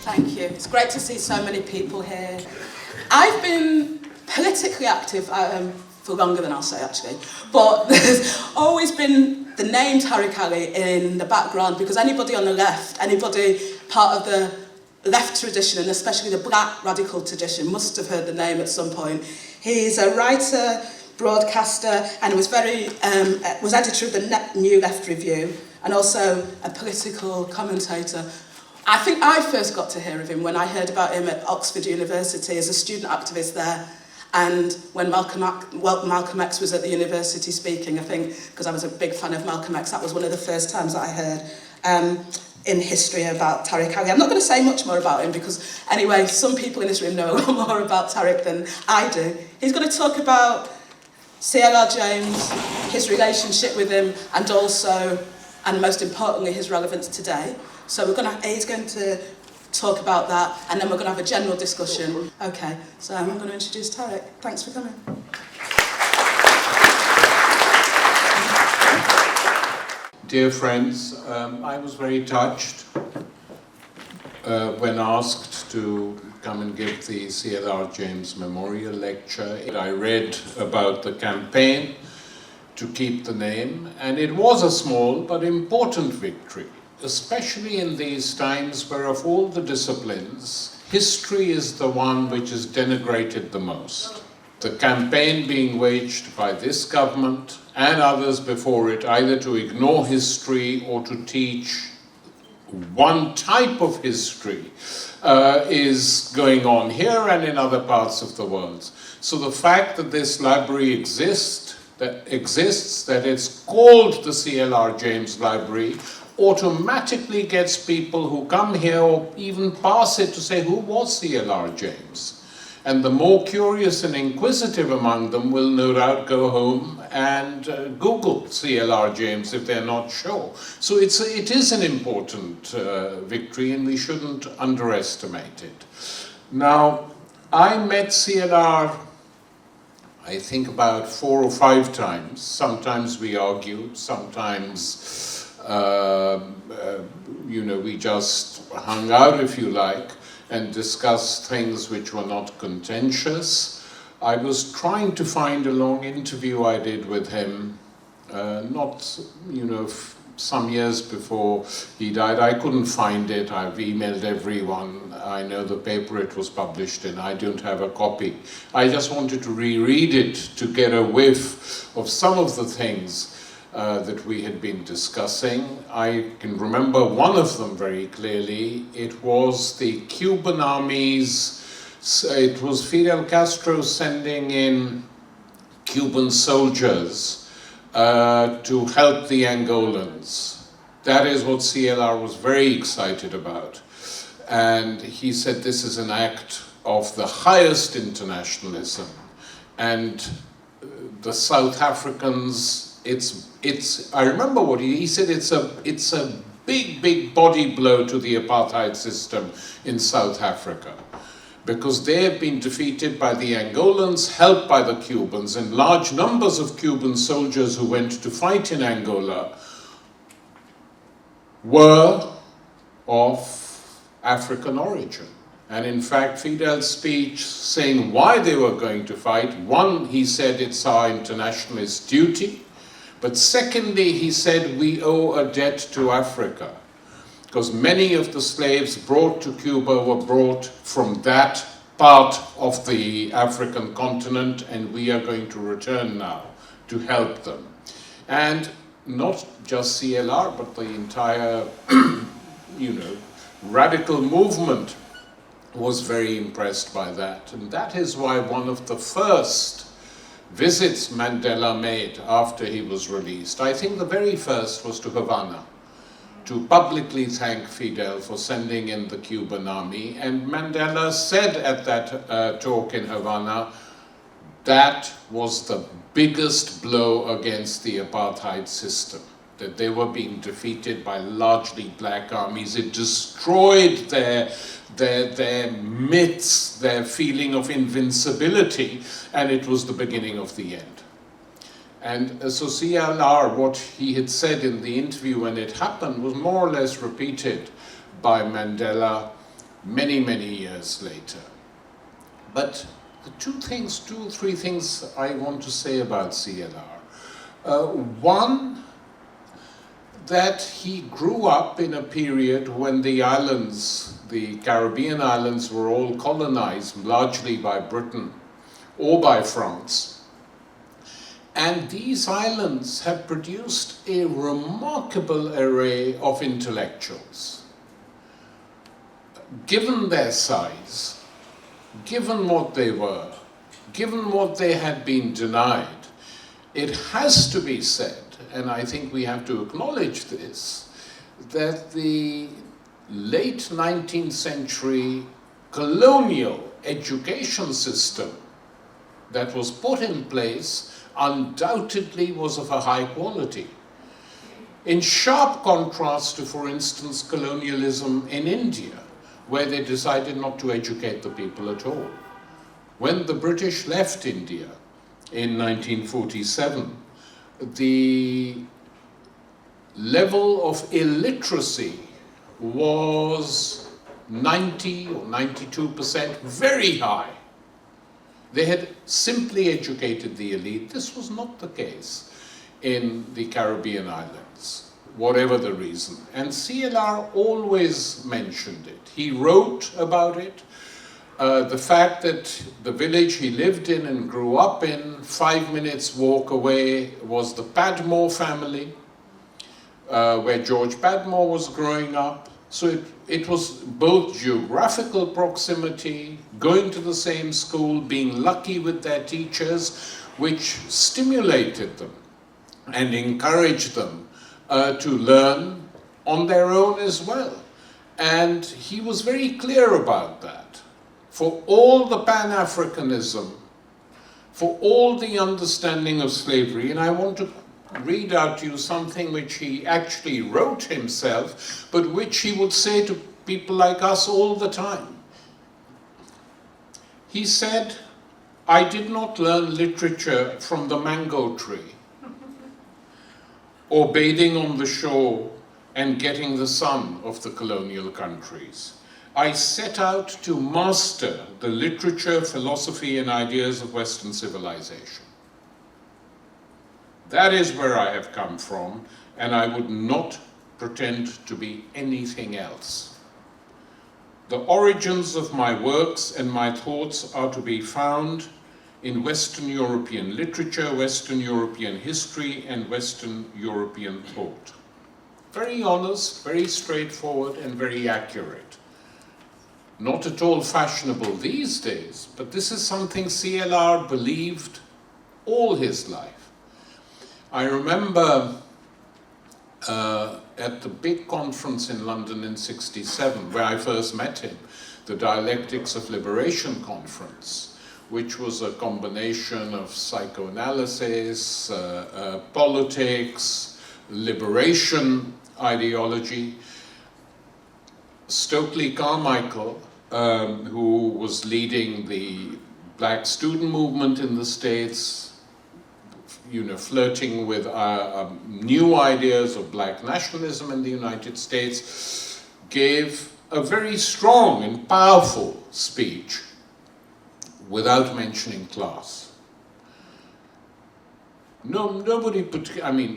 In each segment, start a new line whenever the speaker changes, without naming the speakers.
Thank you. It's great to see so many people here. I've been politically active for longer than I'll say, actually. But there's always been the name Tariq Ali in the background, because anybody on the left, anybody part of the left tradition, and especially the black radical tradition, must have heard the name at some point. He's a writer, broadcaster, and was editor of the New Left Review, and also a political commentator. I think I first got to hear of him when I heard about him at Oxford University as a student activist there, and when Malcolm X was at the university speaking, I think, because I was a big fan of Malcolm X, that was one of the first times that I heard in history about Tariq Ali. I'm not going to say much more about him because, anyway, some people in this room know a lot more about Tariq than I do. He's going to talk about C.L.R James, his relationship with him, and also, and most importantly, his relevance today. So he's going to talk about that, and then we're going to have a general discussion. Okay, so I'm going to introduce Tariq. Thanks for coming.
Dear friends, I was very touched when asked to come and give the C.L.R James Memorial Lecture. I read about the campaign to keep the name, and it was a small but important victory, especially in these times where of all the disciplines, history is the one which is denigrated the most. The campaign being waged by this government and others before it, either to ignore history or to teach one type of history, is going on here and in other parts of the world. So the fact that this library exists, that it's called the C.L.R James Library, automatically gets people who come here or even pass it to say, who was C.L.R James? And the more curious and inquisitive among them will no doubt go home and Google C.L.R James if they're not sure. So it is an important victory, and we shouldn't underestimate it. Now, I met C.L.R. I think about 4 or 5 times. Sometimes we argued, sometimes we just hung out, if you like, and discussed things which were not contentious. I was trying to find a long interview I did with him, some years before he died. I couldn't find it. I've emailed everyone. I know the paper it was published in. I don't have a copy. I just wanted to reread it to get a whiff of some of the things that we had been discussing. I can remember one of them very clearly. It was the Cuban armies. It was Fidel Castro sending in Cuban soldiers to help the Angolans. That is what C.L.R. was very excited about. And he said this is an act of the highest internationalism. And the South Africans, I remember what he said, it's a big body blow to the apartheid system in South Africa, because they have been defeated by the Angolans, helped by the Cubans, and large numbers of Cuban soldiers who went to fight in Angola were of African origin. And in fact, Fidel's speech saying why they were going to fight, one, he said it's our internationalist duty, but secondly, he said we owe a debt to Africa, because many of the slaves brought to Cuba were brought from that part of the African continent, and we are going to return now to help them. And not just C.L.R, but the entire, radical movement was very impressed by that. And that is why one of the first visits Mandela made after he was released, I think the very first, was to Havana, to publicly thank Fidel for sending in the Cuban army. And Mandela said at that talk in Havana, that was the biggest blow against the apartheid system, that they were being defeated by largely black armies. It destroyed their myths, their feeling of invincibility, and it was the beginning of the end. And so C.L.R, what he had said in the interview when it happened, was more or less repeated by Mandela many, many years later. But the two or three things I want to say about C.L.R. One, that he grew up in a period when the islands, the Caribbean islands, were all colonized largely by Britain or by France. And these islands have produced a remarkable array of intellectuals. Given their size, given what they were, given what they had been denied, it has to be said, and I think we have to acknowledge this, that the late 19th century colonial education system that was put in place undoubtedly was of a high quality. In sharp contrast to, for instance, colonialism in India, where they decided not to educate the people at all. When the British left India in 1947, the level of illiteracy was 90 or 92%, very high. They had simply educated the elite. This was not the case in the Caribbean islands, whatever the reason. And C.L.R. always mentioned it. He wrote about it. The fact that the village he lived in and grew up in, 5 minutes walk away, was the Padmore family, where George Padmore was growing up. So it was both geographical proximity, going to the same school, being lucky with their teachers, which stimulated them and encouraged them to learn on their own as well. And he was very clear about that. For all the Pan-Africanism, for all the understanding of slavery, and I want to read out to you something which he actually wrote himself, but which he would say to people like us all the time. He said, "I did not learn literature from the mango tree, or bathing on the shore and getting the sun of the colonial countries. I set out to master the literature, philosophy, and ideas of Western civilization. That is where I have come from, and I would not pretend to be anything else. The origins of my works and my thoughts are to be found in Western European literature, Western European history, and Western European thought." Very honest, very straightforward, and very accurate. Not at all fashionable these days, but this is something C.L.R. believed all his life. I remember at the big conference in London in '67, where I first met him, the Dialectics of Liberation Conference, which was a combination of psychoanalysis, politics, liberation ideology. Stokely Carmichael, who was leading the black student movement in the States, flirting with new ideas of black nationalism in the United States, gave a very strong and powerful speech without mentioning class. Nobody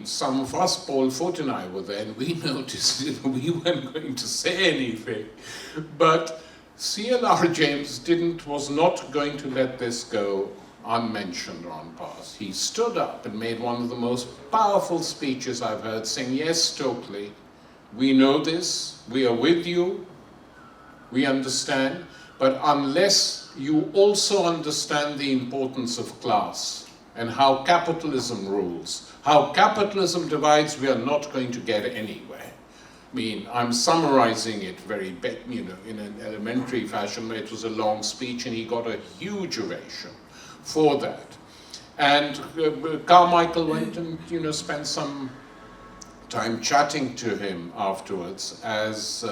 some of us, Paul Foote and I were there, and we noticed we weren't going to say anything. But C.L.R. James was not going to let this go unmentioned or unpassed. He stood up and made one of the most powerful speeches I've heard, saying, "Yes, Stokely, we know this, we are with you, we understand, but unless you also understand the importance of class and how capitalism rules, how capitalism divides, we are not going to get anywhere." I'm summarizing it very, in an elementary fashion, where it was a long speech, and he got a huge ovation for that. And Carmichael went and spent some time chatting to him afterwards, as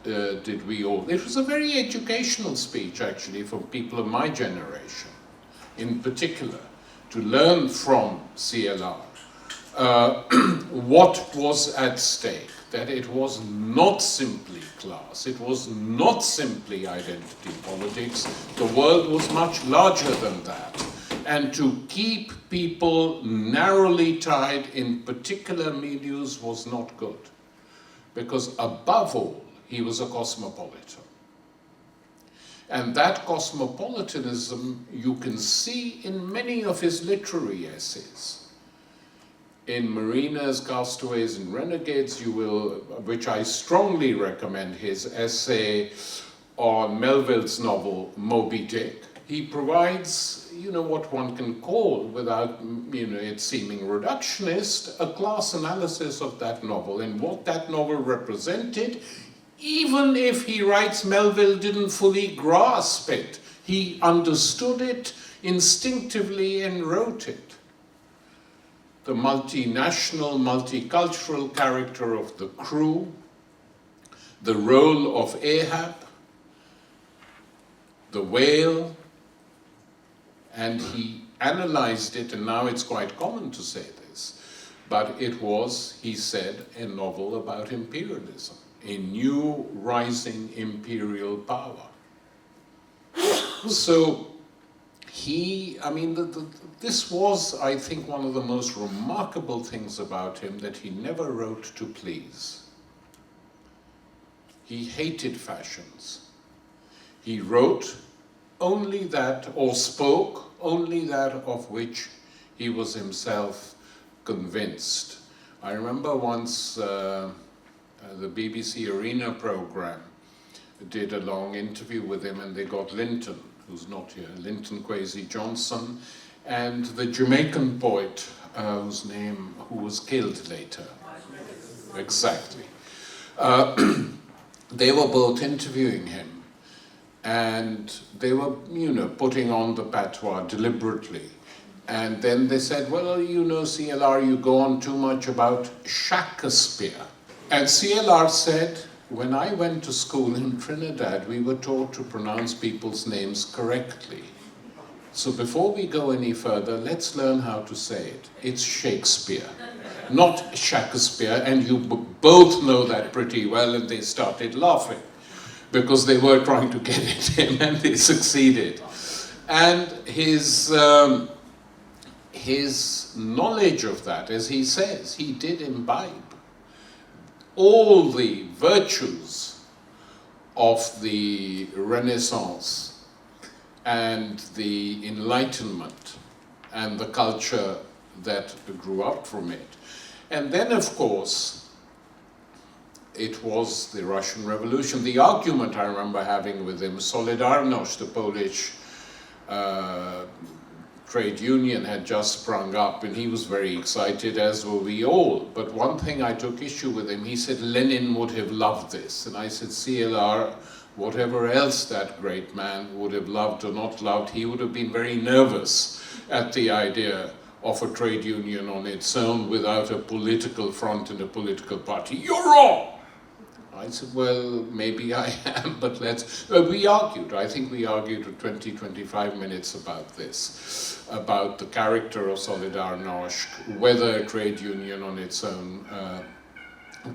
did we all. It was a very educational speech, actually, for people of my generation in particular, to learn from C.L.R. What was at stake, that it was not simply class. It was not simply identity politics. The world was much larger than that. And to keep people narrowly tied in particular milieux was not good. Because above all, he was a cosmopolitan. And that cosmopolitanism you can see in many of his literary essays. In Mariners, Castaways, and Renegades, you will, which I strongly recommend, his essay on Melville's novel Moby Dick. He provides, what one can call, without, it seeming reductionist, a class analysis of that novel and what that novel represented, even if he writes Melville didn't fully grasp it. He understood it instinctively and wrote it. The multinational, multicultural character of the crew, the role of Ahab, the whale, and he analyzed it, and now it's quite common to say this, but it was, he said, a novel about imperialism, a new rising imperial power. So this was, I think, one of the most remarkable things about him, that he never wrote to please. He hated fashions. He wrote only that, or spoke only that of which he was himself convinced. I remember once the BBC Arena program did a long interview with him, and they got Linton, who's not here, Linton Kwesi Johnson, and the Jamaican poet, who was killed later. Exactly. They were both interviewing him, and they were, putting on the patois deliberately. And then they said, well, C.L.R, you go on too much about Shakespeare. And C.L.R said, when I went to school in Trinidad, we were taught to pronounce people's names correctly. So before we go any further, let's learn how to say it. It's Shakespeare, not Shakespeare, and you both know that pretty well, and they started laughing because they were trying to get at him, and they succeeded. And his knowledge of that, as he says, he did imbibe all the virtues of the Renaissance and the Enlightenment and the culture that grew up from it. And then, of course, it was the Russian Revolution. The argument I remember having with him, Solidarność, the Polish trade union, had just sprung up, and he was very excited, as were we all. But one thing I took issue with him, he said Lenin would have loved this. And I said, C.L.R, whatever else that great man would have loved or not loved, he would have been very nervous at the idea of a trade union on its own without a political front and a political party. You're wrong! I said, well, maybe I am, but we argued. I think we argued for 20, 25 minutes about this, about the character of Solidarność, whether a trade union on its own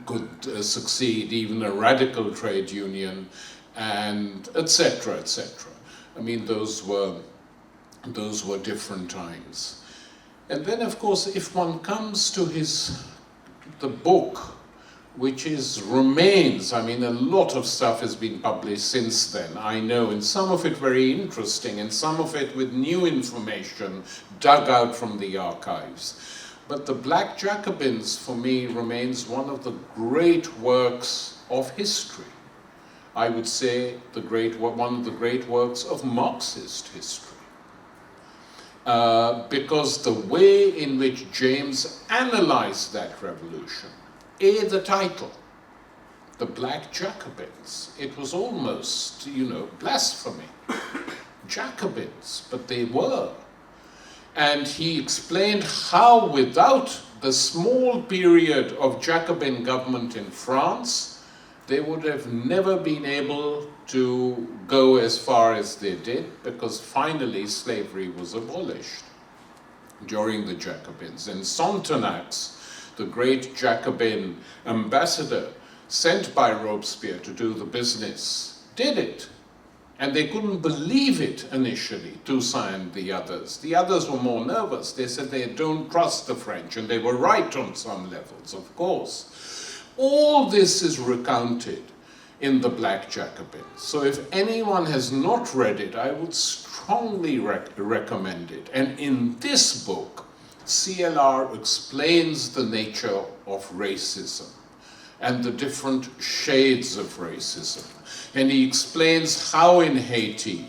could succeed, even a radical trade union, and etc., etc. I mean, those were different times. And then, of course, if one comes to the book, which remains, I mean, a lot of stuff has been published since then, I know, and some of it very interesting, and some of it with new information dug out from the archives. But The Black Jacobins, for me, remains one of the great works of history. I would say one of the great works of Marxist history. Because the way in which James analyzed that revolution, the title, The Black Jacobins, it was almost, blasphemy. Jacobins, but they were. And he explained how, without the small period of Jacobin government in France, they would have never been able to go as far as they did, because finally slavery was abolished during the Jacobins. And Sontenax, the great Jacobin ambassador, sent by Robespierre to do the business, did it. And they couldn't believe it initially, Toussaint and the others. The others were more nervous. They said they don't trust the French, and they were right on some levels, of course. All this is recounted in the Black Jacobins. So if anyone has not read it, I would strongly recommend it. And in this book, C.L.R. explains the nature of racism and the different shades of racism. And he explains how in Haiti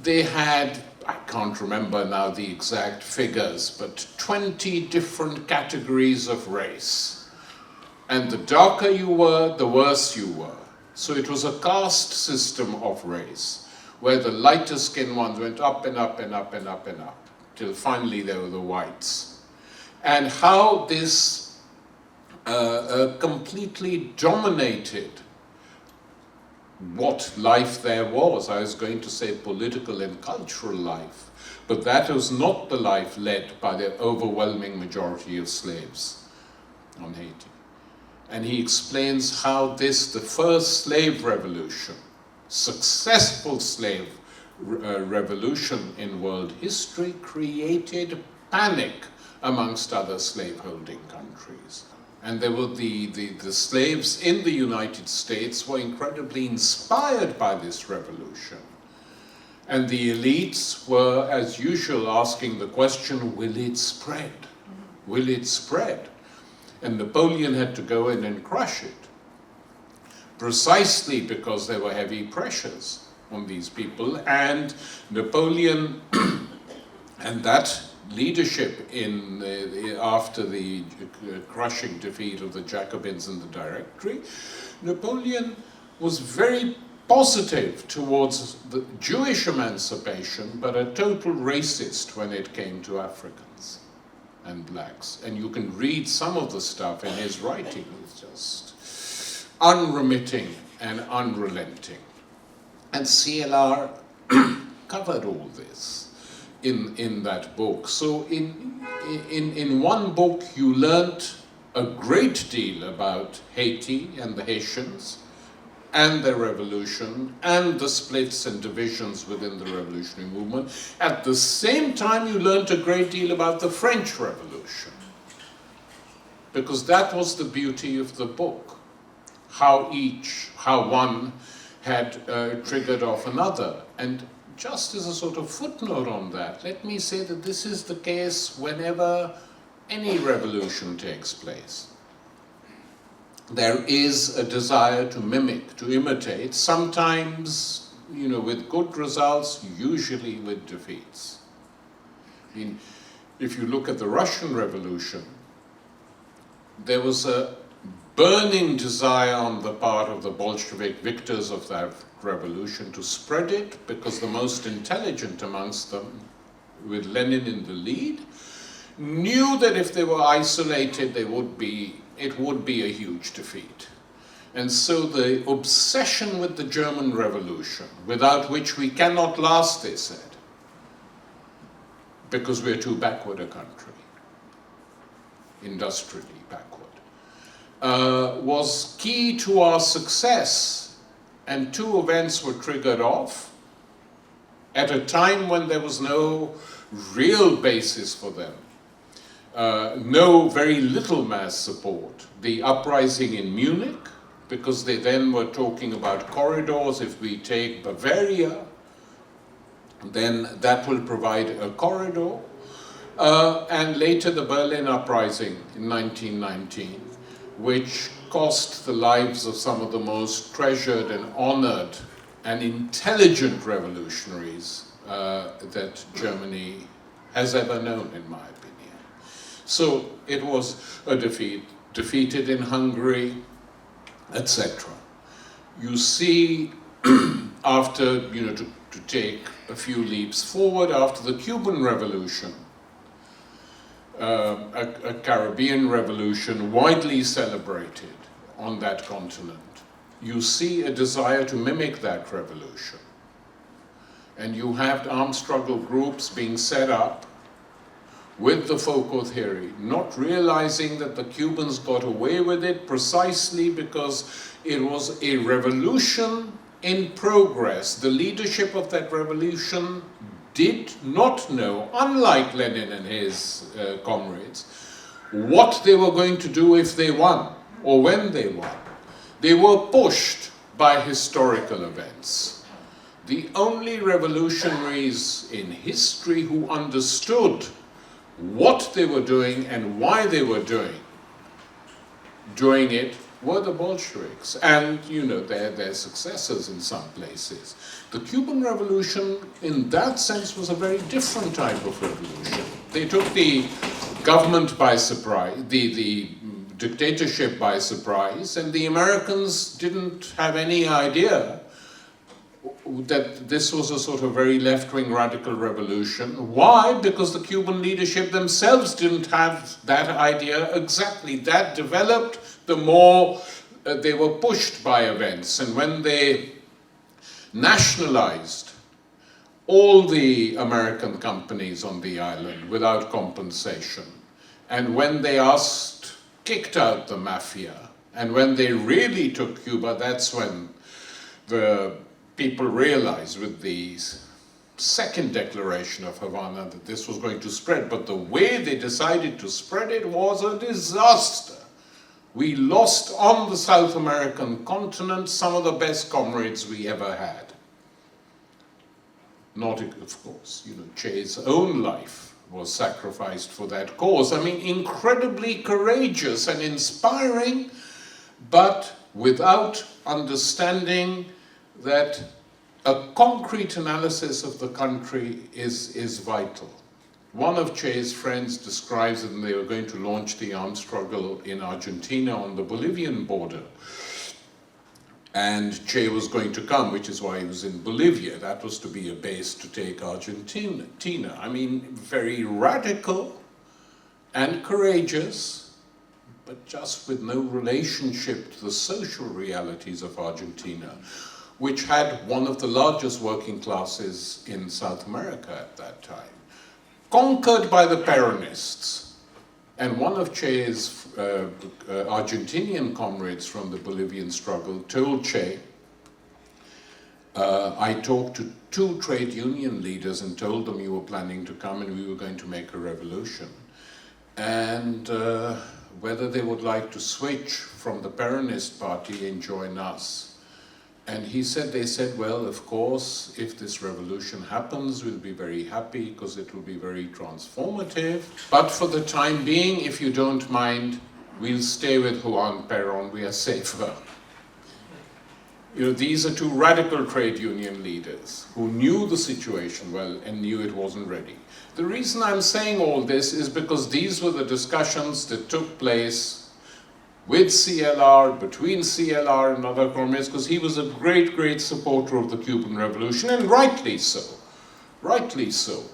they had, I can't remember now the exact figures, but 20 different categories of race. And the darker you were, the worse you were. So it was a caste system of race, where the lighter skinned ones went up and up and up and up and up, till finally they were the whites. And how this completely dominated what life there was. I was going to say political and cultural life, but that was not the life led by the overwhelming majority of slaves on Haiti. And he explains how this, the first slave revolution, successful slave revolution in world history, created panic amongst other slaveholding countries. And there were the slaves in the United States were incredibly inspired by this revolution. And the elites were, as usual, asking the question, will it spread? Will it spread? And Napoleon had to go in and crush it, precisely because there were heavy pressures on these people. And Napoleon and that leadership after the crushing defeat of the Jacobins in the Directory, Napoleon was very positive towards the Jewish emancipation, but a total racist when it came to Africans and blacks. And you can read some of the stuff in his writing. It's just unremitting and unrelenting. And C.L.R. covered all this in that book. So in one book you learnt a great deal about Haiti and the Haitians and their revolution and the splits and divisions within the revolutionary movement. At the same time you learnt a great deal about the French Revolution, because that was the beauty of the book, how one had triggered off another. And just as a sort of footnote on that, let me say that this is the case whenever any revolution takes place. There is a desire to mimic, to imitate, sometimes, with good results, usually with defeats. I mean, if you look at the Russian Revolution, there was a burning desire on the part of the Bolshevik victors of that revolution to spread it, because the most intelligent amongst them, with Lenin in the lead, knew that if they were isolated, it would be a huge defeat. And so the obsession with the German Revolution, without which we cannot last, they said, because we're too backward a country, industrially backward, was key to our success. And two events were triggered off at a time when there was no real basis for them. Very little mass support. The uprising in Munich, because they then were talking about corridors. If we take Bavaria, then that will provide a corridor. And later the Berlin uprising in 1919, which cost the lives of some of the most treasured and honored and intelligent revolutionaries that Germany has ever known, in my opinion. So it was a defeat, defeated in Hungary, etc. You see, after, to take a few leaps forward, after the Cuban Revolution, a Caribbean revolution widely celebrated on that continent, you see a desire to mimic that revolution. And you have armed struggle groups being set up with the Foucault theory, not realizing that the Cubans got away with it precisely because it was a revolution in progress. The leadership of that revolution did not know, unlike Lenin and his comrades, what they were going to do if they won or when they won. They were pushed by historical events. The only revolutionaries in history who understood what they were doing and why they were doing it were the Bolsheviks. And, you know, their successors in some places. The Cuban Revolution, in that sense, was a very different type of revolution. They took the government by surprise, the dictatorship by surprise, and the Americans didn't have any idea that this was a sort of very left-wing radical revolution. Why? Because the Cuban leadership themselves didn't have that idea exactly. That developed the more they were pushed by events. And when they nationalized all the American companies on the island without compensation, and when they kicked out the mafia, and when they really took Cuba, that's when the people realized with the second declaration of Havana that this was going to spread. But the way they decided to spread it was a disaster. We lost on the South American continent some of the best comrades we ever had. Not, of course, you know, Che's own life was sacrificed for that cause. I mean, incredibly courageous and inspiring, but without understanding that a concrete analysis of the country is vital. One of Che's friends describes it, and they were going to launch the armed struggle in Argentina on the Bolivian border. And Che was going to come, which is why he was in Bolivia. That was to be a base to take Argentina. I mean, very radical and courageous, but just with no relationship to the social realities of Argentina, which had one of the largest working classes in South America at that time. Conquered by the Peronists. And one of Che's Argentinian comrades from the Bolivian struggle told Che, I talked to 2 trade union leaders and told them you were planning to come and we were going to make a revolution. And whether they would like to switch from the Peronist party and join us. And they said, well, of course, if this revolution happens, we'll be very happy because it will be very transformative. But for the time being, if you don't mind, we'll stay with Juan Perón, we are safer. You know, these are 2 radical trade union leaders who knew the situation well and knew it wasn't ready. The reason I'm saying all this is because these were the discussions that took place with C.L.R, between C.L.R and other comrades, because he was a great, great supporter of the Cuban Revolution, and rightly so. Rightly so.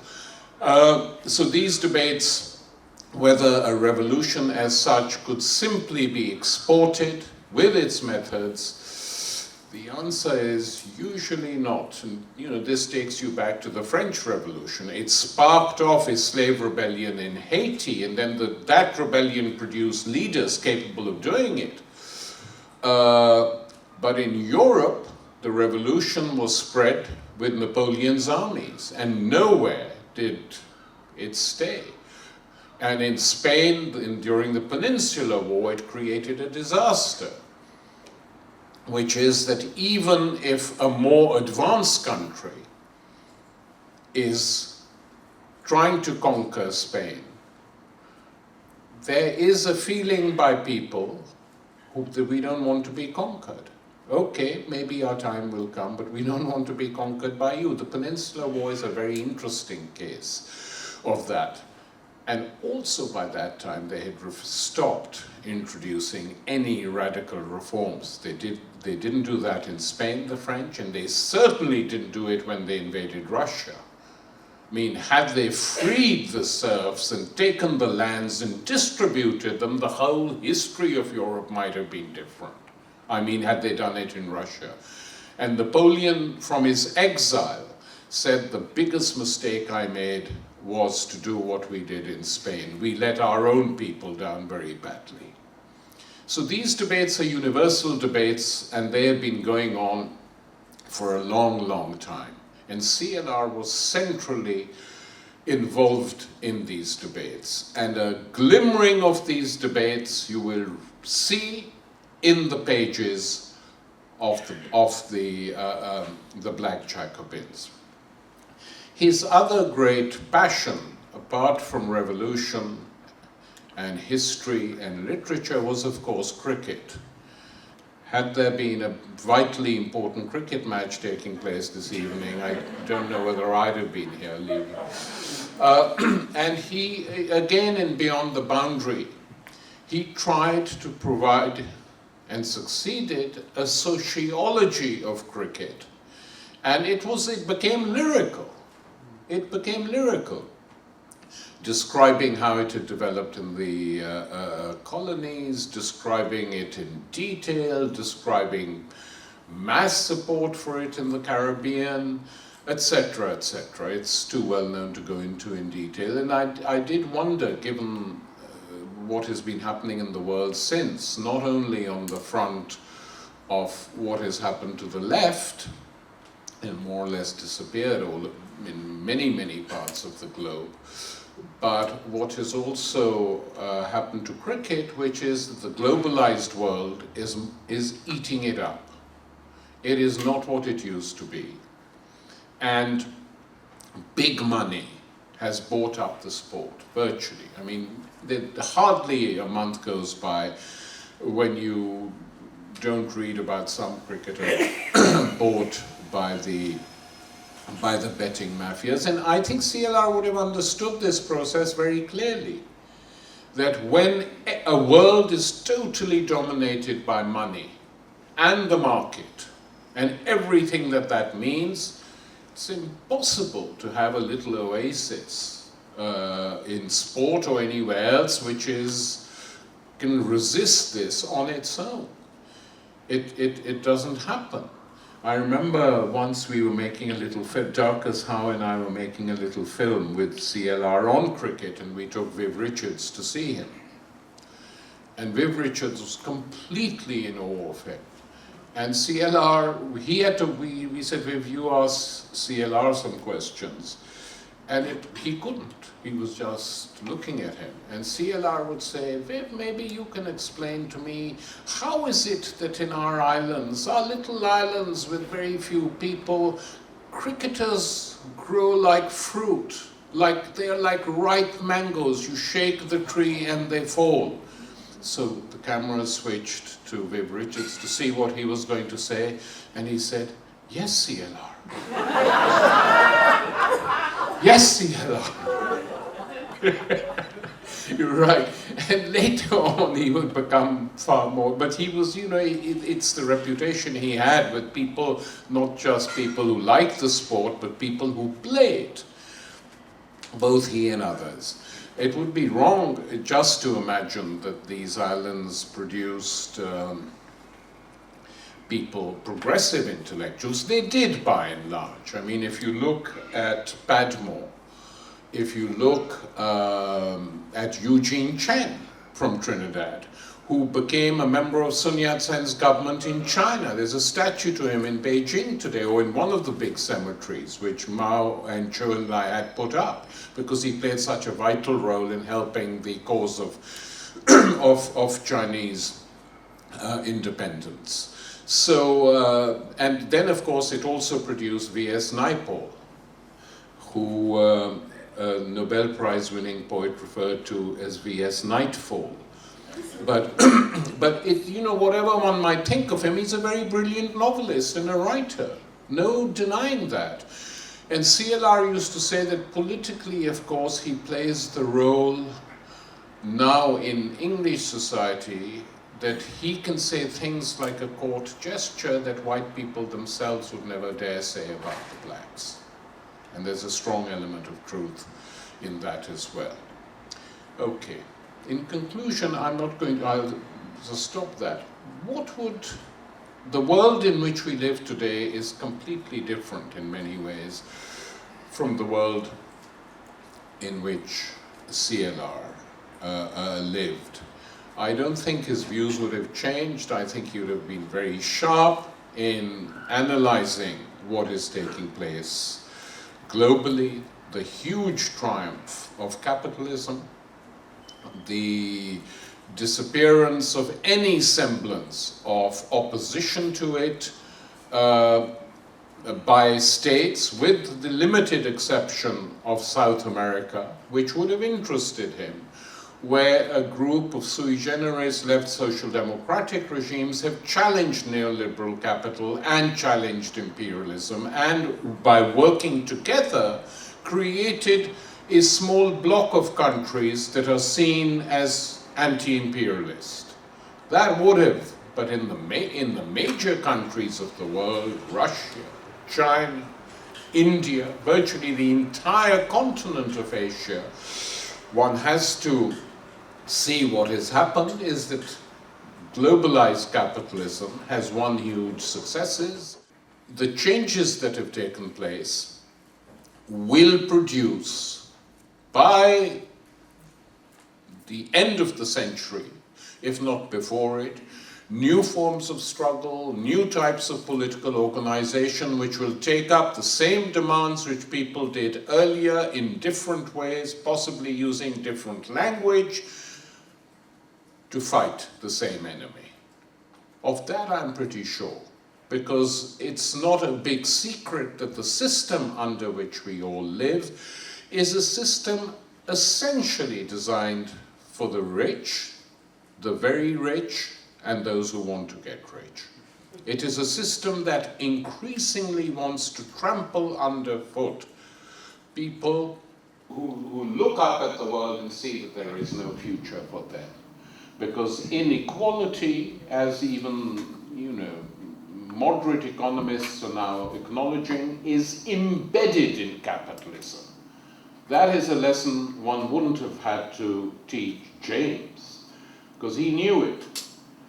So these debates, whether a revolution as such could simply be exported with its methods, the answer is usually not. And you know, this takes you back to the French Revolution. It sparked off a slave rebellion in Haiti, and then that rebellion produced leaders capable of doing it. But in Europe, the revolution was spread with Napoleon's armies, and nowhere did it stay. And in Spain, during the Peninsular War, it created a disaster, which is that even if a more advanced country is trying to conquer Spain, there is a feeling by people that we don't want to be conquered. Okay, maybe our time will come, but we don't want to be conquered by you. The Peninsular War is a very interesting case of that. And also by that time, they had stopped introducing any radical reforms. They didn't do that in Spain, the French, and they certainly didn't do it when they invaded Russia. I mean, had they freed the serfs and taken the lands and distributed them, the whole history of Europe might have been different. I mean, had they done it in Russia. And Napoleon, from his exile, said the biggest mistake I made was to do what we did in Spain. We let our own people down very badly. So these debates are universal debates, and they have been going on for a long, long time. And C.L.R. was centrally involved in these debates. And a glimmering of these debates you will see in the pages of the Black Jacobins. His other great passion, apart from revolution and history and literature, was of course cricket. Had there been a vitally important cricket match taking place this evening, I don't know whether I'd have been here leaving. And he, again in Beyond the Boundary, he tried to provide, and succeeded, a sociology of cricket. And it became lyrical. It became lyrical, describing how it had developed in the colonies, describing it in detail, describing mass support for it in the Caribbean, etc., etc. It's too well known to go into in detail. And I did wonder, given what has been happening in the world since, not only on the front of what has happened to the left, and more or less disappeared in many, many parts of the globe, but what has also happened to cricket, which is that the globalized world is eating it up. It is not what it used to be. And big money has bought up the sport, virtually. I mean, hardly a month goes by when you don't read about some cricketer bought by the betting mafias. And I think C.L.R. would have understood this process very clearly, that when a world is totally dominated by money and the market and everything that means, it's impossible to have a little oasis in sport or anywhere else which can resist this on its own. It doesn't happen. I remember once we were making a little film, Darkus Howe and I were making a little film with C.L.R. on cricket, and we took Viv Richards to see him. And Viv Richards was completely in awe of him. And C.L.R., we said, Viv, you ask C.L.R. some questions. And he couldn't. He was just looking at him. And C.L.R. would say, Viv, maybe you can explain to me, how is it that in our islands, our little islands with very few people, cricketers grow like fruit, they're like ripe mangoes. You shake the tree and they fall. So the camera switched to Viv Richards to see what he was going to say. And he said, yes, C.L.R. Yes, C.L.R. You're right. And later on he would become far more, but he was, it's the reputation he had with people, not just people who liked the sport, but people who played, both he and others. It would be wrong just to imagine that these islands produced people, progressive intellectuals. They did by and large. I mean, if you look at Padmore, if you look at Eugene Chen from Trinidad, who became a member of Sun Yat-sen's government in China. There's a statue to him in Beijing today, or in one of the big cemeteries, which Mao and Zhou and I had put up, because he played such a vital role in helping the cause of Chinese independence. So, and then of course it also produced V.S. Naipaul, who a Nobel Prize winning poet referred to as V.S. Nightfall. But whatever one might think of him, he's a very brilliant novelist and a writer. No denying that. And C.L.R. used to say that politically, of course, he plays the role now in English society that he can say things like a court gesture that white people themselves would never dare say about the blacks. And there's a strong element of truth in that as well. Okay. In conclusion, I'll just stop that. The world in which we live today is completely different in many ways from the world in which C.L.R. Lived. I don't think his views would have changed. I think he would have been very sharp in analyzing what is taking place globally, the huge triumph of capitalism, the disappearance of any semblance of opposition to it by states, with the limited exception of South America, which would have interested him, where a group of sui generis left social democratic regimes have challenged neoliberal capital and challenged imperialism, and by working together created a small bloc of countries that are seen as anti-imperialist. That would have, but in the major countries of the world, Russia, China, India, virtually the entire continent of Asia, one has to see what has happened is that globalized capitalism has won huge successes. The changes that have taken place will produce, by the end of the century, if not before it, new forms of struggle, new types of political organization which will take up the same demands which people did earlier in different ways, possibly using different language, to fight the same enemy. Of that I'm pretty sure, because it's not a big secret that the system under which we all live is a system essentially designed for the rich, the very rich, and those who want to get rich. It is a system that increasingly wants to trample underfoot people who look up at the world and see that there is no future for them. Because inequality, as even, moderate economists are now acknowledging, is embedded in capitalism. That is a lesson one wouldn't have had to teach James, because he knew it,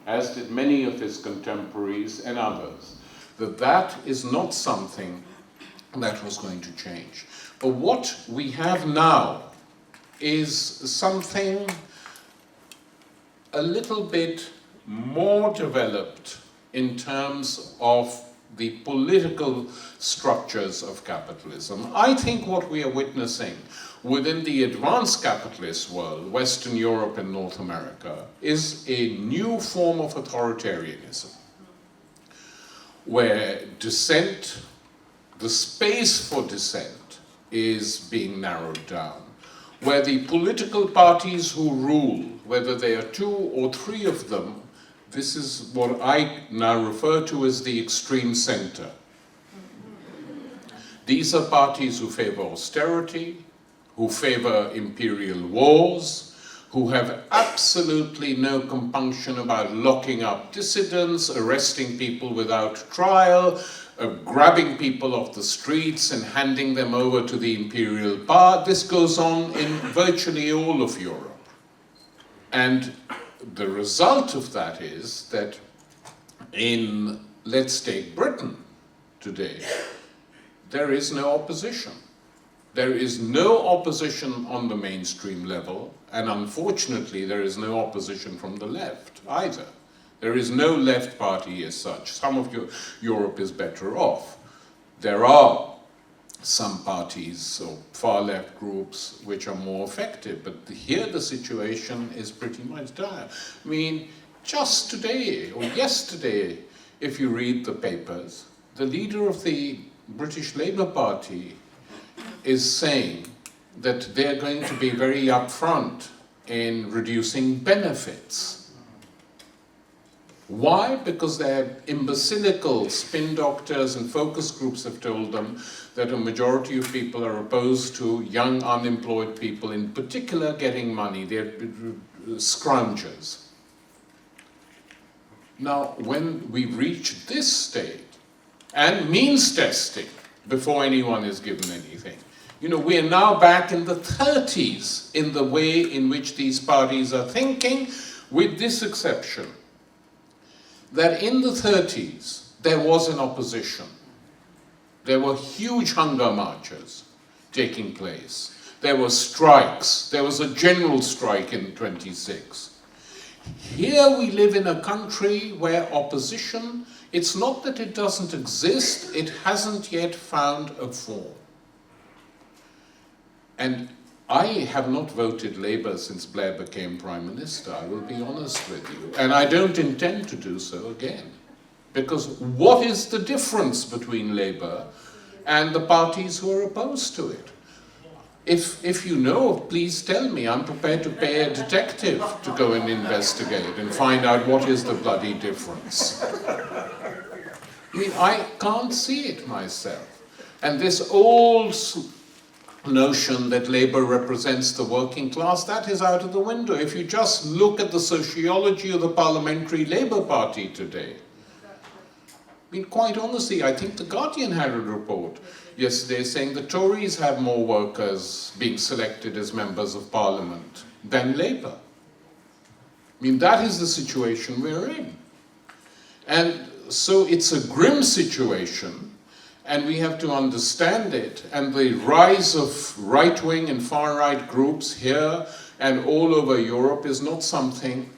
as did many of his contemporaries and others, that is not something that was going to change. But what we have now is something a little bit more developed in terms of the political structures of capitalism. I think what we are witnessing within the advanced capitalist world, Western Europe and North America, is a new form of authoritarianism, where dissent, the space for dissent, is being narrowed down, where the political parties who rule, whether there are 2 or 3 of them, this is what I now refer to as the extreme center. These are parties who favor austerity, who favor imperial wars, who have absolutely no compunction about locking up dissidents, arresting people without trial, grabbing people off the streets and handing them over to the imperial power. This goes on in virtually all of Europe. And the result of that is that in, let's take Britain today, there is no opposition. There is no opposition on the mainstream level, and unfortunately there is no opposition from the left either. There is no left party as such. Some of Europe is better off. There are some parties or far left groups which are more effective, but here the situation is pretty much dire. I mean, just today or yesterday, if you read the papers, the leader of the British Labour Party is saying that they're going to be very upfront in reducing benefits. Why? Because their imbecilical spin doctors and focus groups have told them that a majority of people are opposed to young unemployed people, in particular, getting money. They're scroungers. Now, when we reach this state, and means testing before anyone is given anything, we are now back in the 30s in the way in which these parties are thinking, with this exception, that in the 30s, there was an opposition. There were huge hunger marches taking place. There were strikes. There was a general strike in 26. Here we live in a country where opposition, it's not that it doesn't exist, it hasn't yet found a form. And I have not voted Labour since Blair became Prime Minister, I will be honest with you. And I don't intend to do so again. Because what is the difference between Labour and the parties who are opposed to it? If you know, please tell me. I'm prepared to pay a detective to go and investigate and find out what is the bloody difference. I mean, I can't see it myself. And this old notion that Labour represents the working class, that is out of the window. If you just look at the sociology of the Parliamentary Labour Party today, I mean, quite honestly, I think The Guardian had a report yesterday saying the Tories have more workers being selected as members of Parliament than Labour. I mean, that is the situation we're in. And so it's a grim situation, and we have to understand it. And the rise of right-wing and far-right groups here and all over Europe is not something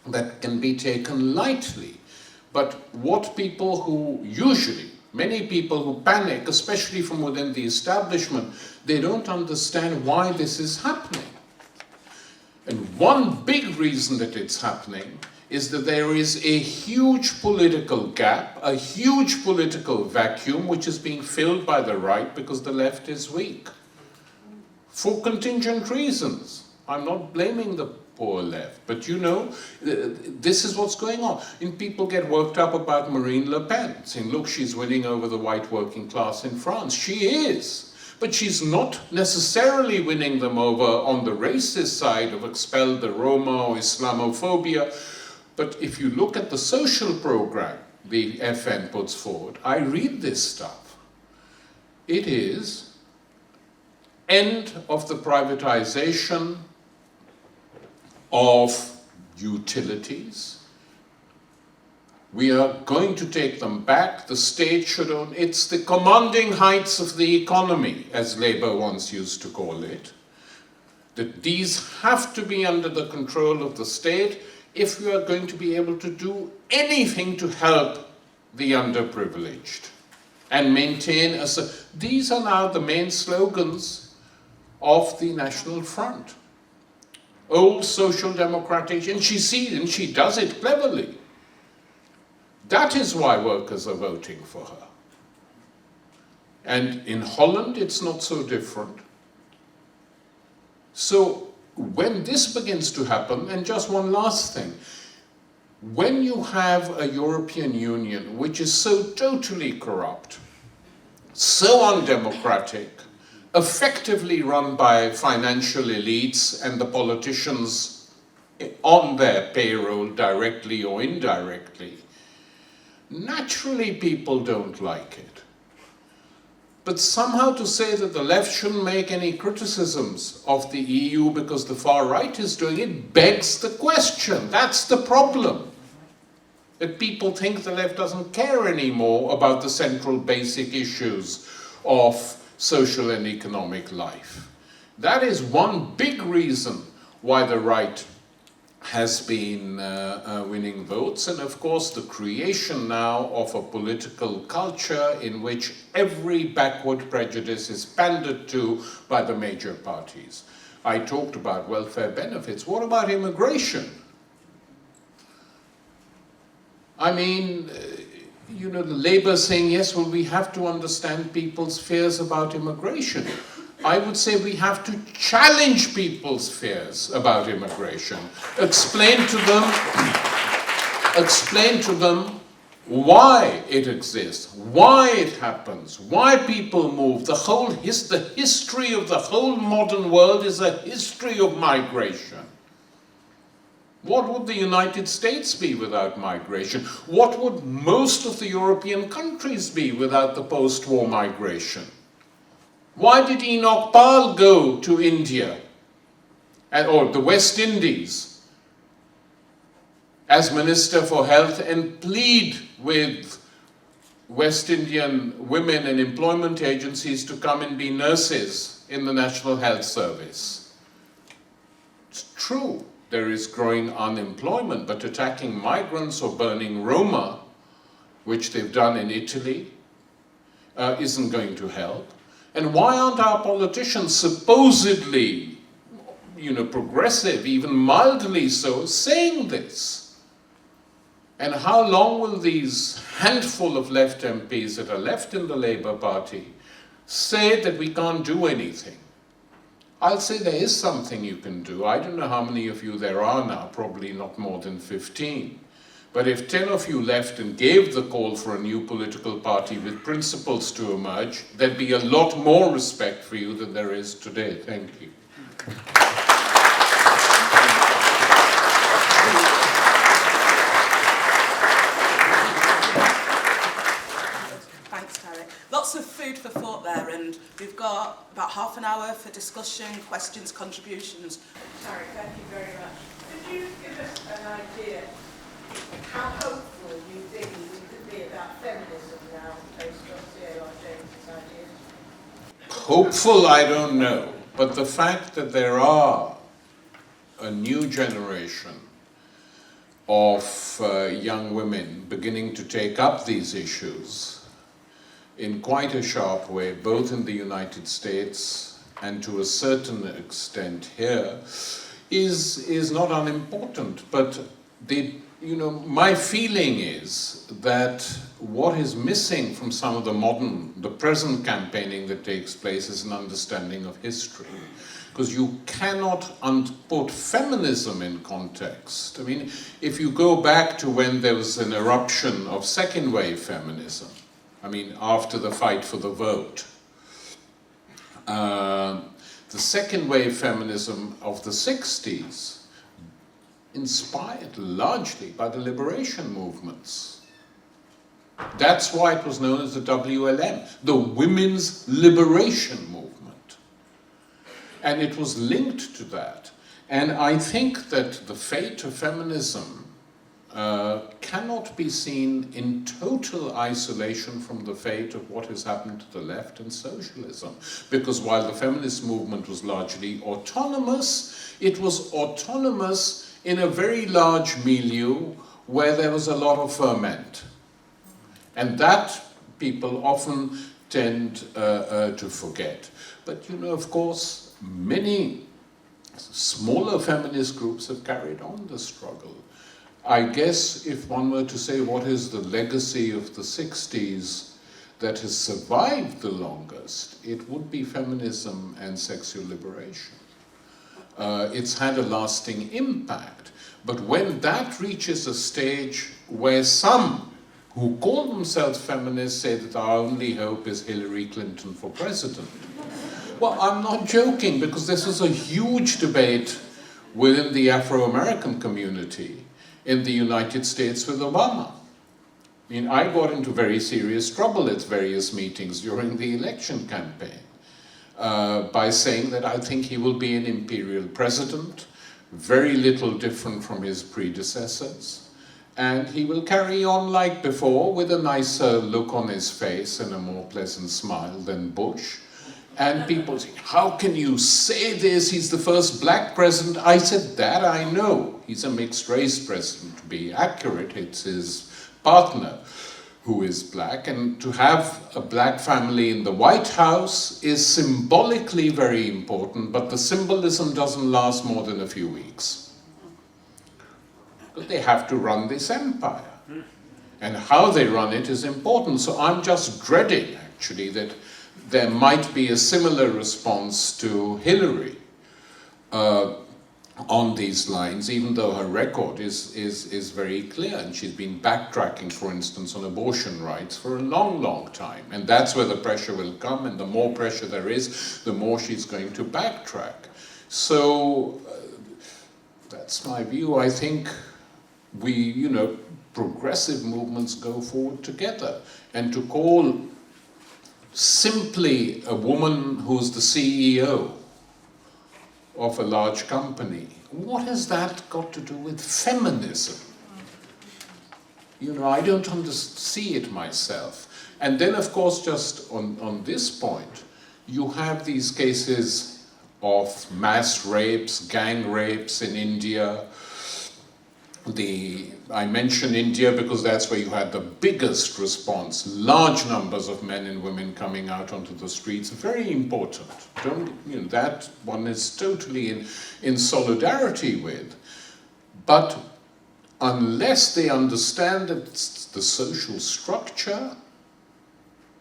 that can be taken lightly. But what people who usually, many people who panic, especially from within the establishment, they don't understand why this is happening. And one big reason that it's happening is that there is a huge political gap, a huge political vacuum, which is being filled by the right because the left is weak. For contingent reasons. I'm not blaming the poor left, but you know, this is what's going on. And people get worked up about Marine Le Pen, saying, look, she's winning over the white working class in France. She is. But she's not necessarily winning them over on the racist side of expel the Roma or Islamophobia. But if you look at the social program the FN puts forward, I read this stuff. It is end of the privatization of utilities. We are going to take them back. The state should own. It's the commanding heights of the economy, as Labour once used to call it. That these have to be under the control of the state if we are going to be able to do anything to help the underprivileged and maintain a... These are now the main slogans of the National Front. Old social democratic, and she sees and she does it cleverly. That is why workers are voting for her. And in Holland, it's not so different. So when this begins to happen, and just one last thing, when you have a European Union which is so totally corrupt, so undemocratic, effectively run by financial elites and the politicians on their payroll directly or indirectly, naturally people don't like it. But somehow to say that the left shouldn't make any criticisms of the EU because the far right is doing it begs the question. That's the problem. That people think the left doesn't care anymore about the central basic issues of social and economic life. That is one big reason why the right has been winning votes, and of course the creation now of a political culture in which every backward prejudice is pandered to by the major parties. I talked about welfare benefits. What about immigration? I mean, you know, the Labour saying, yes, well, we have to understand people's fears about immigration. I would say we have to challenge people's fears about immigration. Explain to them why it exists, why it happens, why people move. The history of the whole modern world is a history of migration. What would the United States be without migration? What would most of the European countries be without the post-war migration? Why did Enoch Pal go to India or the West Indies as Minister for Health and plead with West Indian women and employment agencies to come and be nurses in the National Health Service. It's true, there is growing unemployment, but attacking migrants or burning Roma, which they've done in Italy, isn't going to help. And why aren't our politicians supposedly, progressive, even mildly so, saying this? And how long will these handful of left MPs that are left in the Labour Party say that we can't do anything? I'll say there is something you can do. I don't know how many of you there are now, probably not more than 15. But if 10 of you left and gave the call for a new political party with principles to emerge, there'd be a lot more respect for you than there is today. Thank you.
Thanks, Tariq. Lots of food for thought there, and we've got about half an hour for discussion, questions, contributions.
Tariq, thank you very much. Could you give us an idea how hopeful you think we could be about feminism now based on C.L.R James's ideas?
Hopeful, I don't know. But the fact that there are a new generation of young women beginning to take up these issues in quite a sharp way, both in the United States and to a certain extent here, is not unimportant. But my feeling is that what is missing from some of the present campaigning that takes place is an understanding of history. Because you cannot put feminism in context. I mean, if you go back to when there was an eruption of second wave feminism, I mean, after the fight for the vote, the second wave feminism of the 60s, inspired largely by the liberation movements. That's why it was known as the WLM, the Women's Liberation Movement. And it was linked to that. And I think that the fate of feminism cannot be seen in total isolation from the fate of what has happened to the left and socialism. Because while the feminist movement was largely autonomous, it was autonomous in a very large milieu where there was a lot of ferment. And that people often tend to forget. But of course, many smaller feminist groups have carried on the struggle. I guess if one were to say what is the legacy of the 60s that has survived the longest, it would be feminism and sexual liberation. It's had a lasting impact. But when that reaches a stage where some who call themselves feminists say that our only hope is Hillary Clinton for president, well, I'm not joking, because this was a huge debate within the Afro-American community in the United States with Obama. I mean, I got into very serious trouble at various meetings during the election campaign by saying that I think he will be an imperial president, very little different from his predecessors, and he will carry on like before with a nicer look on his face and a more pleasant smile than Bush. And people say, how can you say this? He's the first black president. I said, that I know. He's a mixed race president. To be accurate, it's his partner who is black. And to have a black family in the White House is symbolically very important, but the symbolism doesn't last more than a few weeks. But they have to run this empire. And how they run it is important. So I'm just dreading, actually, that there might be a similar response to Hillary on these lines, even though her record is very clear. And she's been backtracking, for instance, on abortion rights for a long, long time. And that's where the pressure will come, and the more pressure there is, the more she's going to backtrack. So that's my view. I think we, progressive movements go forward together. And to call simply a woman who's the CEO of a large company, what has that got to do with feminism? I don't see it myself. And then, of course, just on this point, you have these cases of mass rapes, gang rapes in India. I mention India because that's where you had the biggest response, large numbers of men and women coming out onto the streets. Very important. That one is totally in solidarity with. But unless they understand that it's the social structure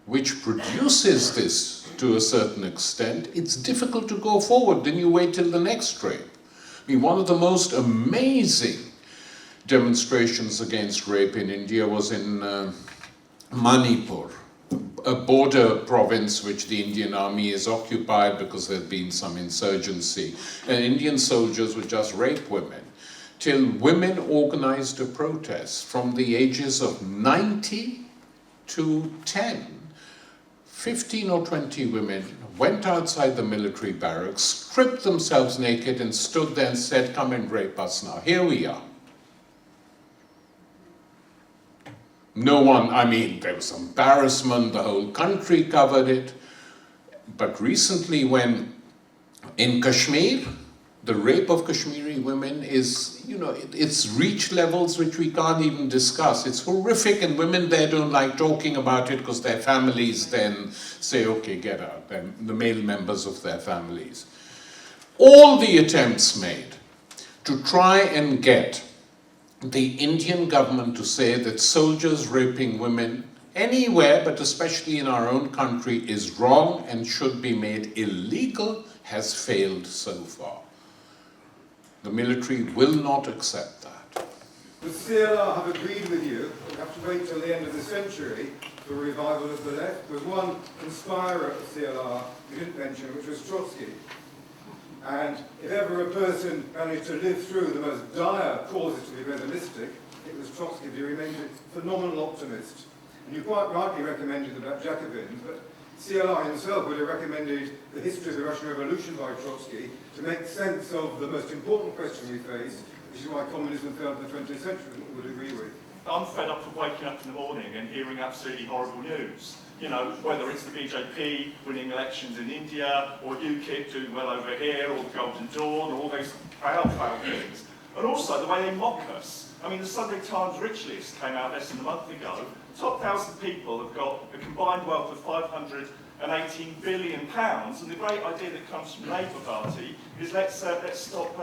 which produces this to a certain extent, it's difficult to go forward. Then you wait till the next rape. I mean, one of the most amazing demonstrations against rape in India was in Manipur, a border province which the Indian army is occupied because there had been some insurgency. And Indian soldiers would just rape women, till women organized a protest from the ages of 90 to 10. 15 or 20 women went outside the military barracks, stripped themselves naked and stood there and said, "Come and rape us now. Here we are." No one, I mean, there was embarrassment, the whole country covered it. But recently when, in Kashmir, the rape of Kashmiri women is, it's reached levels which we can't even discuss. It's horrific, and women there don't like talking about it because their families then say, okay, get out, the male members of their families. All the attempts made to try and get the Indian government to say that soldiers raping women anywhere, but especially in our own country, is wrong and should be made illegal has failed so far. The military will not accept that.
The C.L.R have agreed with you that we have to wait till the end of the century for a revival of the left. There was one conspirer at the C.L.R you didn't mention, which was Trotsky. And if ever a person managed to live through the most dire causes to be pessimistic, it was Trotsky. He remained a phenomenal optimist. And you quite rightly recommended about Jacobins, but C.L.R himself would have recommended the history of the Russian Revolution by Trotsky to make sense of the most important question we face, which is why communism failed in the 20th century, what we would agree with.
I'm fed up of waking up in the morning and hearing absolutely horrible news. Whether it's the BJP winning elections in India, or UKIP doing well over here, or the Golden Dawn, or all those failed things. And also the way they mock us. I mean, the Sunday Times Rich List came out less than a month ago. The top 1,000 people have got a combined wealth of £518 billion, and the great idea that comes from the Labour Party is let's stop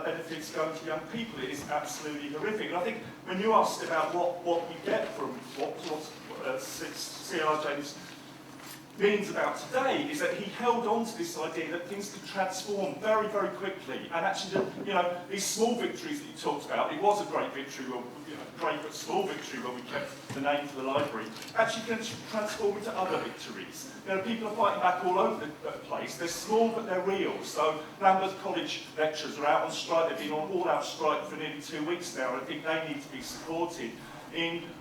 benefits going to young people. It is absolutely horrific. And I think when you asked about what you get from what C.L.R James means about today, is that he held on to this idea that things could transform very, very quickly. And actually, these small victories that you talked about, it was a great victory, great but small victory when we kept the name for the library, actually can transform into other victories. People are fighting back all over the place. They're small, but they're real. So Lambeth College lecturers are out on strike. They've been on all-out strike for nearly 2 weeks now, and I think they need to be supported.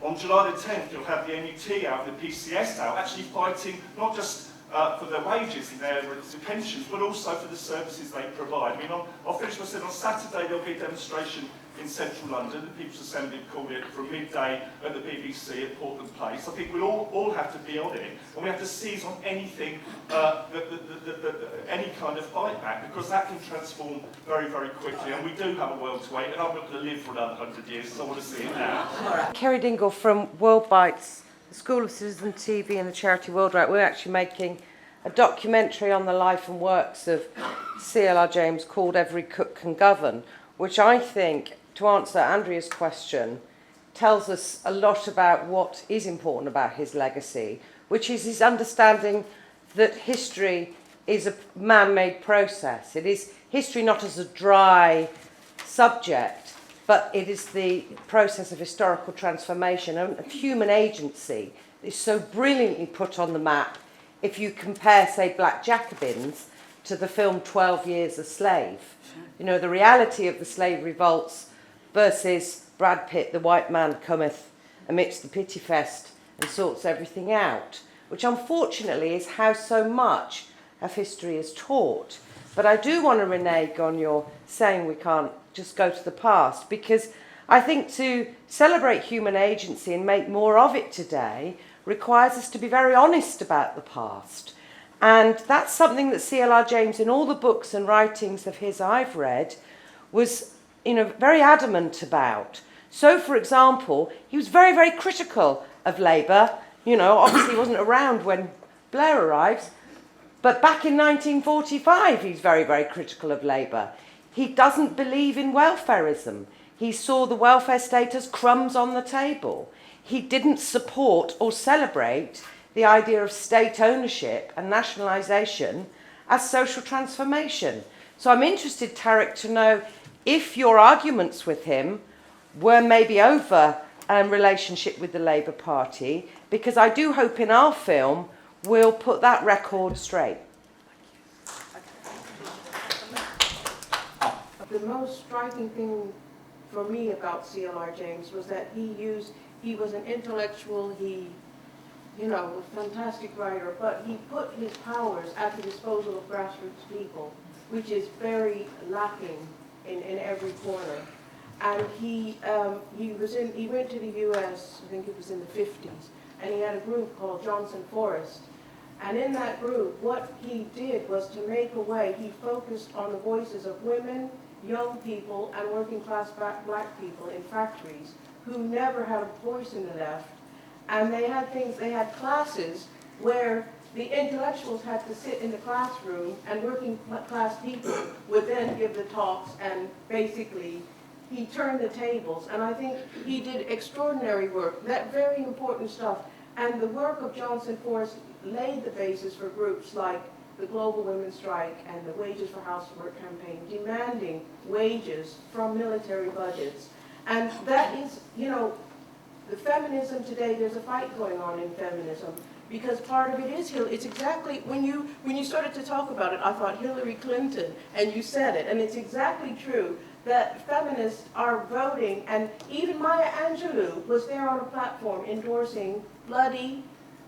On July the 10th, you'll have the MUT out, the PCS out, actually fighting not just for their wages and their pensions, but also for the services they provide. I mean, I'll finish what I said. On Saturday, there'll be a demonstration in central London. The People's Assembly have called it from midday at the BBC at Portland Place. I think we'll all have to be on it, and we have to seize on anything, any kind of fight back, because that can transform very, very quickly. And we do have a world to wait, and I'm not going to live for another 100 years, so I want to see it now.
Kerry Dingle from WORLDwrite's School of Citizen TV and the charity WORLDwrite. We're actually making a documentary on the life and works of C.L.R James called Every Cook Can Govern, which I think, to answer Andrea's question, tells us a lot about what is important about his legacy, which is his understanding that history is a man-made process. It is history not as a dry subject, but it is the process of historical transformation and human agency is so brilliantly put on the map if you compare, say, Black Jacobins to the film 12 Years a Slave. The reality of the slave revolts versus Brad Pitt, the white man cometh amidst the pity fest and sorts everything out, which unfortunately is how so much of history is taught. But I do want to renege on your saying we can't just go to the past, because I think to celebrate human agency and make more of it today requires us to be very honest about the past. And that's something that C.L.R James, in all the books and writings of his I've read, was very adamant about. So, for example, he was very, very critical of Labour. Obviously he wasn't around when Blair arrives, but back in 1945 he's very, very critical of Labour. He doesn't believe in welfarism. He saw the welfare state as crumbs on the table. He didn't support or celebrate the idea of state ownership and nationalisation as social transformation. So I'm interested, Tariq, to know if your arguments with him were maybe over relationship with the Labour Party, because I do hope in our film we'll put that record straight.
The most striking thing for me about C.L.R. James was that he was an intellectual, a fantastic writer, but he put his powers at the disposal of grassroots people, which is very lacking in every corner. And he went to the US, I think it was in the 50s, and he had a group called Johnson Forest. And in that group, what he did was to make a way, he focused on the voices of women, young people, and working class black people in factories who never had a voice in the left. And they had classes where the intellectuals had to sit in the classroom and working class people would then give the talks, and basically he turned the tables. And I think he did extraordinary work, that very important stuff. And the work of Johnson Forest laid the basis for groups like the Global Women's Strike and the Wages for Housework campaign, demanding wages from military budgets. And that is, the feminism today, there's a fight going on in feminism, because part of it is it's exactly, when you started to talk about it, I thought Hillary Clinton, and you said it, and it's exactly true that feminists are voting, and even Maya Angelou was there on a platform endorsing bloody,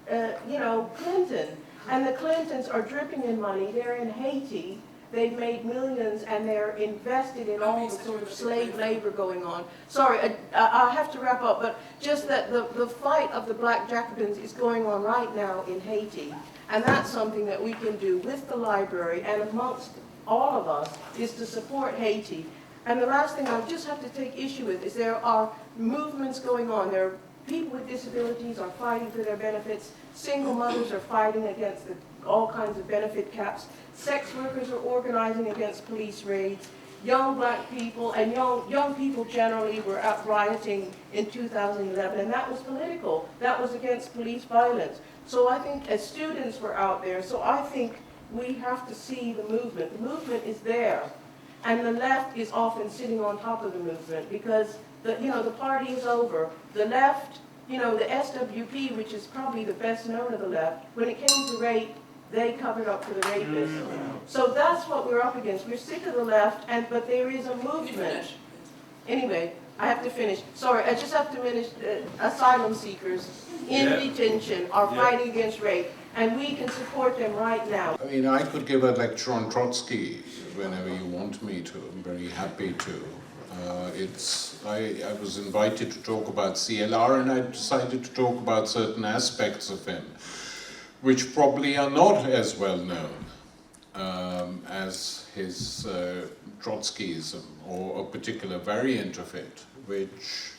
Clinton. And the Clintons are dripping in money. They're in Haiti. They've made millions, and they're invested in all the sort of slave labor going on. Sorry, I have to wrap up, but just that the fight of the black Jacobins is going on right now in Haiti. And that's something that we can do with the library and amongst all of us, is to support Haiti. And the last thing I just have to take issue with is there are movements going on. There are people with disabilities are fighting for their benefits. Single mothers are fighting against all kinds of benefit caps. Sex workers are organizing against police raids. Young black people and young people generally were out rioting in 2011, and that was political. That was against police violence. So I think as students were out there, so I think we have to see the movement. The movement is there, and the left is often sitting on top of the movement because the party is over. The left, the SWP, which is probably the best known of the left, when it came to rape, they covered up for the rapists. So that's what we're up against. We're sick of the left, but there is a movement. Anyway, I have to finish. Sorry, I just have to finish. Asylum seekers in detention are fighting against rape, and we can support them right now.
I mean, I could give a lecture on Trotsky whenever you want me to. I'm very happy to. I was invited to talk about C.L.R. and I decided to talk about certain aspects of him, which probably are not as well known as his Trotskyism, or a particular variant of it, which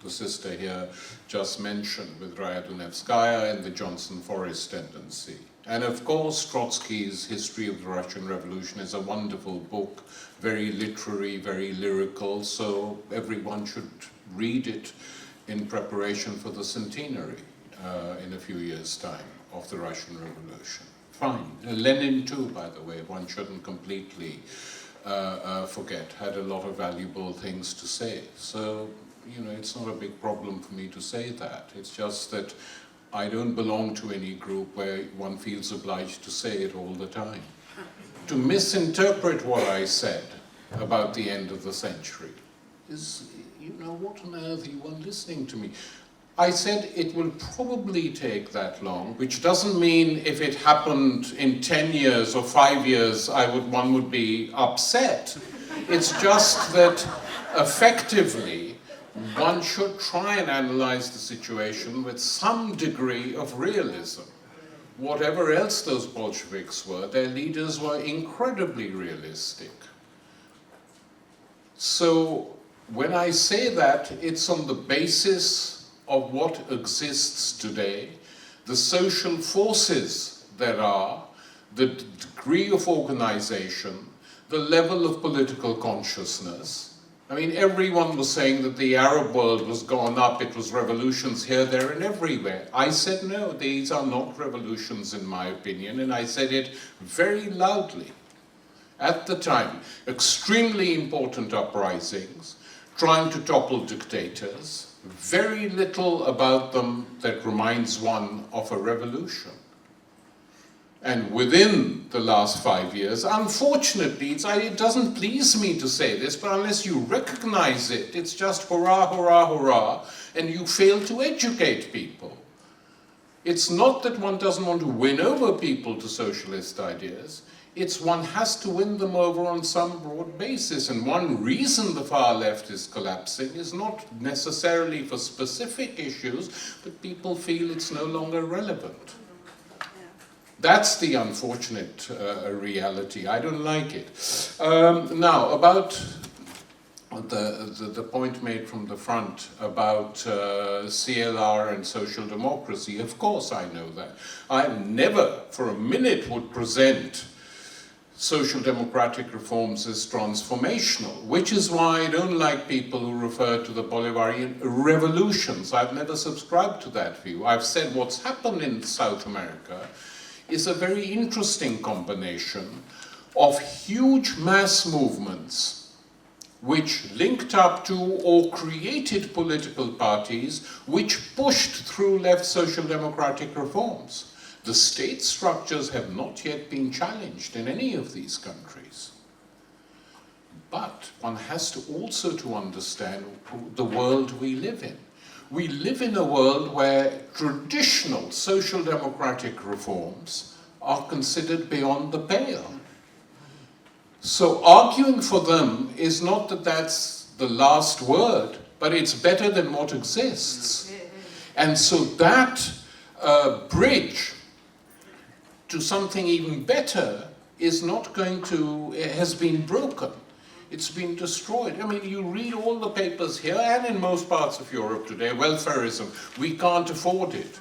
the sister here just mentioned with Raya Dunevskaya and the Johnson Forest tendency. And of course, Trotsky's History of the Russian Revolution is a wonderful book, very literary, very lyrical, so everyone should read it in preparation for the centenary in a few years' time of the Russian Revolution. Fine. Lenin too, by the way, one shouldn't completely forget, had a lot of valuable things to say. So, it's not a big problem for me to say that. It's just that I don't belong to any group where one feels obliged to say it all the time. To misinterpret what I said about the end of the century is, what on earth are you one listening to me? I said it will probably take that long, which doesn't mean if it happened in 10 years or 5 years, one would be upset. It's just that effectively, one should try and analyze the situation with some degree of realism, whatever else those Bolsheviks were, their leaders were incredibly realistic. So when I say that, it's on the basis of what exists today, the social forces there are, the degree of organization, the level of political consciousness. I mean, everyone was saying that the Arab world was gone up, it was revolutions here, there, and everywhere. I said, no, these are not revolutions in my opinion, and I said it very loudly. At the time, extremely important uprisings, trying to topple dictators, very little about them that reminds one of a revolution. And within the last 5 years, unfortunately, it doesn't please me to say this, but unless you recognize it, it's just hurrah, hurrah, hurrah, and you fail to educate people. It's not that one doesn't want to win over people to socialist ideas, it's one has to win them over on some broad basis. And one reason the far left is collapsing is not necessarily for specific issues, but people feel it's no longer relevant. That's the unfortunate reality. I don't like it. Now, about the point made from the front about C.L.R and social democracy, of course I know that. I never for a minute would present social democratic reforms as transformational, which is why I don't like people who refer to the Bolivarian revolutions. I've never subscribed to that view. I've said what's happened in South America is a very interesting combination of huge mass movements which linked up to or created political parties which pushed through left social democratic reforms. The state structures have not yet been challenged in any of these countries. But one has to also to understand the world we live in. We live in a world where traditional social democratic reforms are considered beyond the pale. So arguing for them is not that that's the last word, but it's better than what exists. And so that bridge to something even better is not going to, has been broken. It's been destroyed. I mean, you read all the papers here and in most parts of Europe today, welfarism, we can't afford it.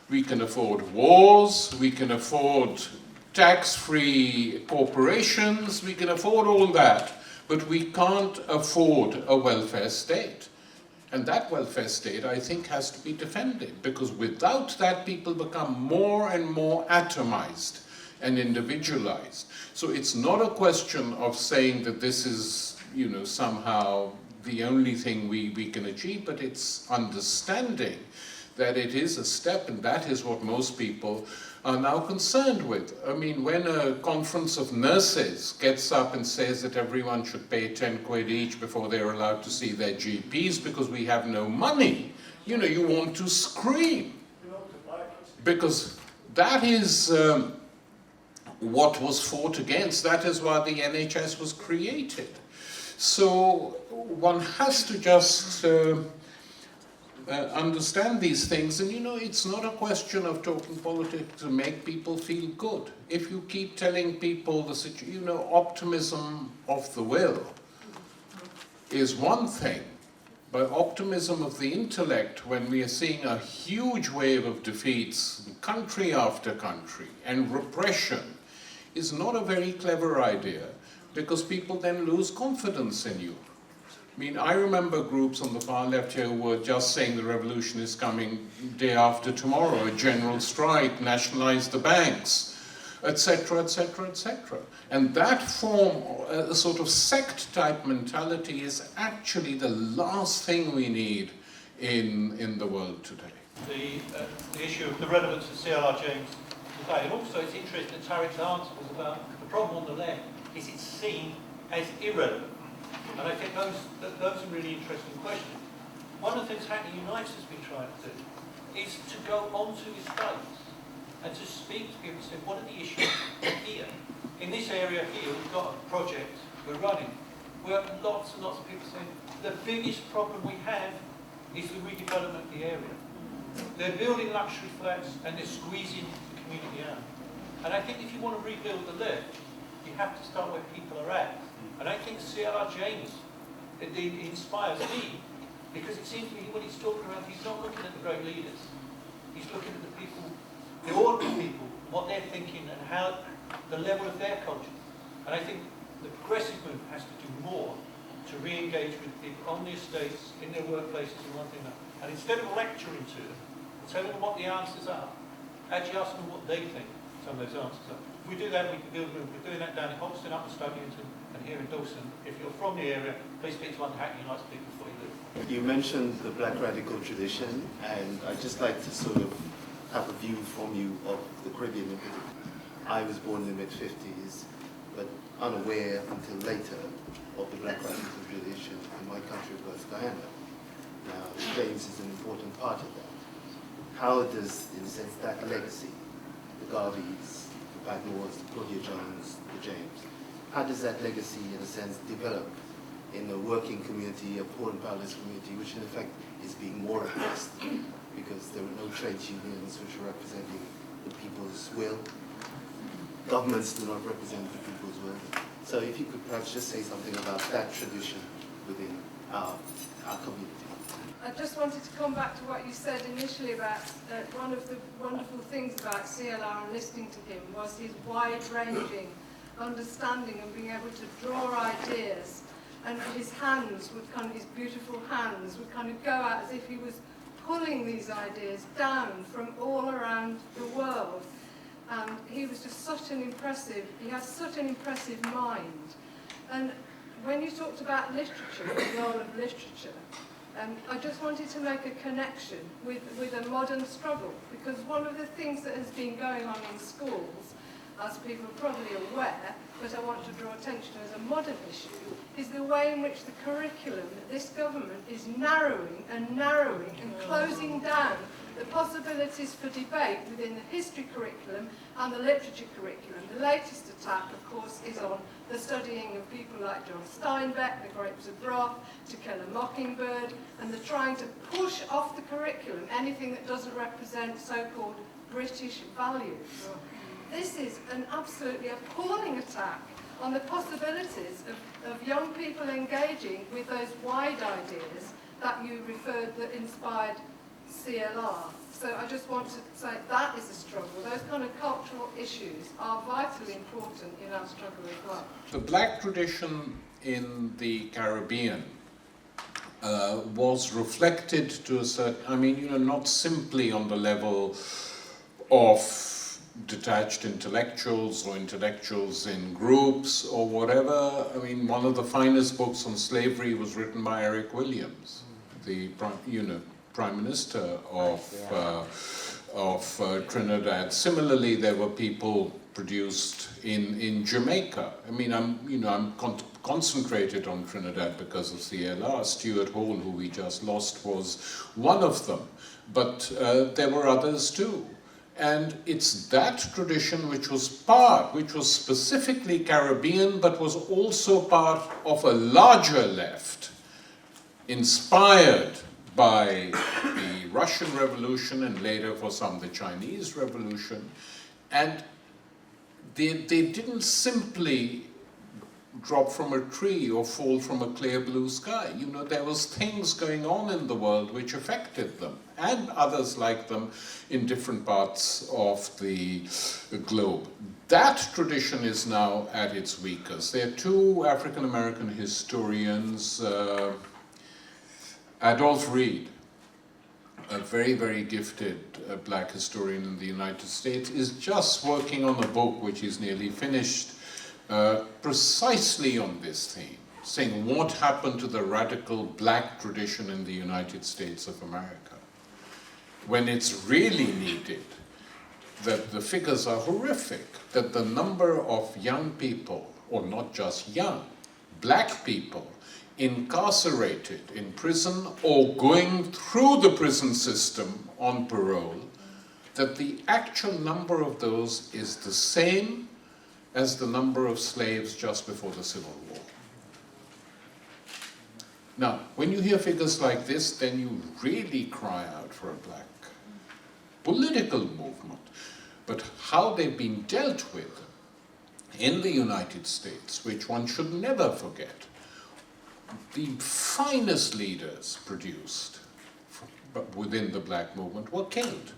We can afford wars, we can afford tax-free corporations, we can afford all that, but we can't afford a welfare state. And that welfare state, I think, has to be defended, because without that, people become more and more atomized and individualized. So it's not a question of saying that this is, you know, somehow the only thing we can achieve, but it's understanding that it is a step, and that is what most people are now concerned with. I mean, when a conference of nurses gets up and says that everyone should pay 10 quid each before they're allowed to see their GPs because we have no money, you know, you want to scream. Because that is what was fought against. That is why the NHS was created. So one has to just understand these things, and you know, it's not a question of talking politics to make people feel good. If you keep telling people you know, optimism of the will is one thing, but optimism of the intellect, when we are seeing a huge wave of defeats, country after country, and repression, is not a very clever idea, because people then lose confidence in you. I mean, I remember groups on the far left here who were just saying the revolution is coming day after tomorrow, a general strike, nationalize the banks, etc., etc., etc. And that form, a sort of sect-type mentality, is actually the last thing we need in the world today.
The issue of the relevance of C.L.R James today, and also it's interesting that Tariq's answer was about the problem on the left is it's seen as irrelevant. And I think those are really interesting questions. One of the things Hackney Unites has been trying to do is to go onto estates and to speak to people and say, what are the issues here? In this area here, we've got a project we're running where lots and lots of people saying, the biggest problem we have is the redevelopment of the area. They're building luxury flats and they're squeezing the community owned. And I think if you want to rebuild the left, you have to start where people are at. And I think C.L.R James it inspires me, because it seems to me when he's talking around, he's not looking at the great leaders. He's looking at the people, the ordinary people, what they're thinking and how the level of their culture. And I think the progressive movement has to do more to re-engage with people on the estates, in their workplaces and one thing. And instead of lecturing to them, telling them what the answers are, actually ask them what they think some of those answers are. If we do that, we can build a movement. We're doing that down in Hoxton, up in Stockington, and here in Dalston. If you're from the area, please speak to one Hackney Legacy people before you leave.
You mentioned the black radical tradition, and I'd just like to sort of have a view from you of the Caribbean in particular. I was born in the mid-50s, but unaware until later of the black radical tradition in my country of West Guyana. Now, James is an important part of that. How does, in a sense, that legacy, the Garveys, the Badmores, the Claudia Jones, the James, how does that legacy, in a sense, develop in a working community, a poor and powerless community, which in effect is being more oppressed because there are no trade unions which are representing the people's will. Governments do not represent the people's will. So if you could perhaps just say something about that tradition within our community.
I just wanted to come back to what you said initially about one of the wonderful things about C.L.R and listening to him was his wide-ranging understanding and being able to draw ideas, and his hands would kind of, his beautiful hands would kind of go out as if he was pulling these ideas down from all around the world. And he was just such an impressive, he has such an impressive mind. And when you talked about literature, the role of literature, I just wanted to make a connection with a modern struggle, because one of the things that has been going on in schools, as people are probably aware, but I want to draw attention as a modern issue, is the way in which the curriculum that this government is narrowing and narrowing and closing down the possibilities for debate within the history curriculum and the literature curriculum. The latest attack, of course, is on the studying of people like John Steinbeck, The Grapes of Wrath, To Kill a Mockingbird, and the trying to push off the curriculum anything that doesn't represent so-called British values. This is an absolutely appalling attack on the possibilities of young people engaging with those wide ideas that you referred that inspired C.L.R. So I just want to say that is a struggle. Those kind of cultural issues are vitally important in our struggle as well.
The black tradition in the Caribbean was reflected to a certain, I mean, you know, not simply on the level of detached intellectuals or intellectuals in groups or whatever. I mean, one of the finest books on slavery was written by Eric Williams, the Prime Minister of Trinidad. Similarly, there were people produced in Jamaica. I mean, I'm concentrated on Trinidad because of C.L.R. Stuart Hall, who we just lost, was one of them. But there were others too. And it's that tradition which was specifically Caribbean, but was also part of a larger left, inspired by the Russian Revolution and later for some the Chinese Revolution. And they didn't simply drop from a tree or fall from a clear blue sky. You know, there was things going on in the world which affected them, and others like them in different parts of the globe. That tradition is now at its weakest. There are two African-American historians, Adolph Reed, a very, very gifted black historian in the United States, is just working on a book which is nearly finished precisely on this theme, saying what happened to the radical black tradition in the United States of America, when it's really needed, that the figures are horrific, that the number of young people, or not just young, black people, incarcerated in prison or going through the prison system on parole, that the actual number of those is the same as the number of slaves just before the Civil War. Now, when you hear figures like this, then you really cry out for a black political movement. But how they've been dealt with in the United States, which one should never forget, the finest leaders produced within the black movement were killed.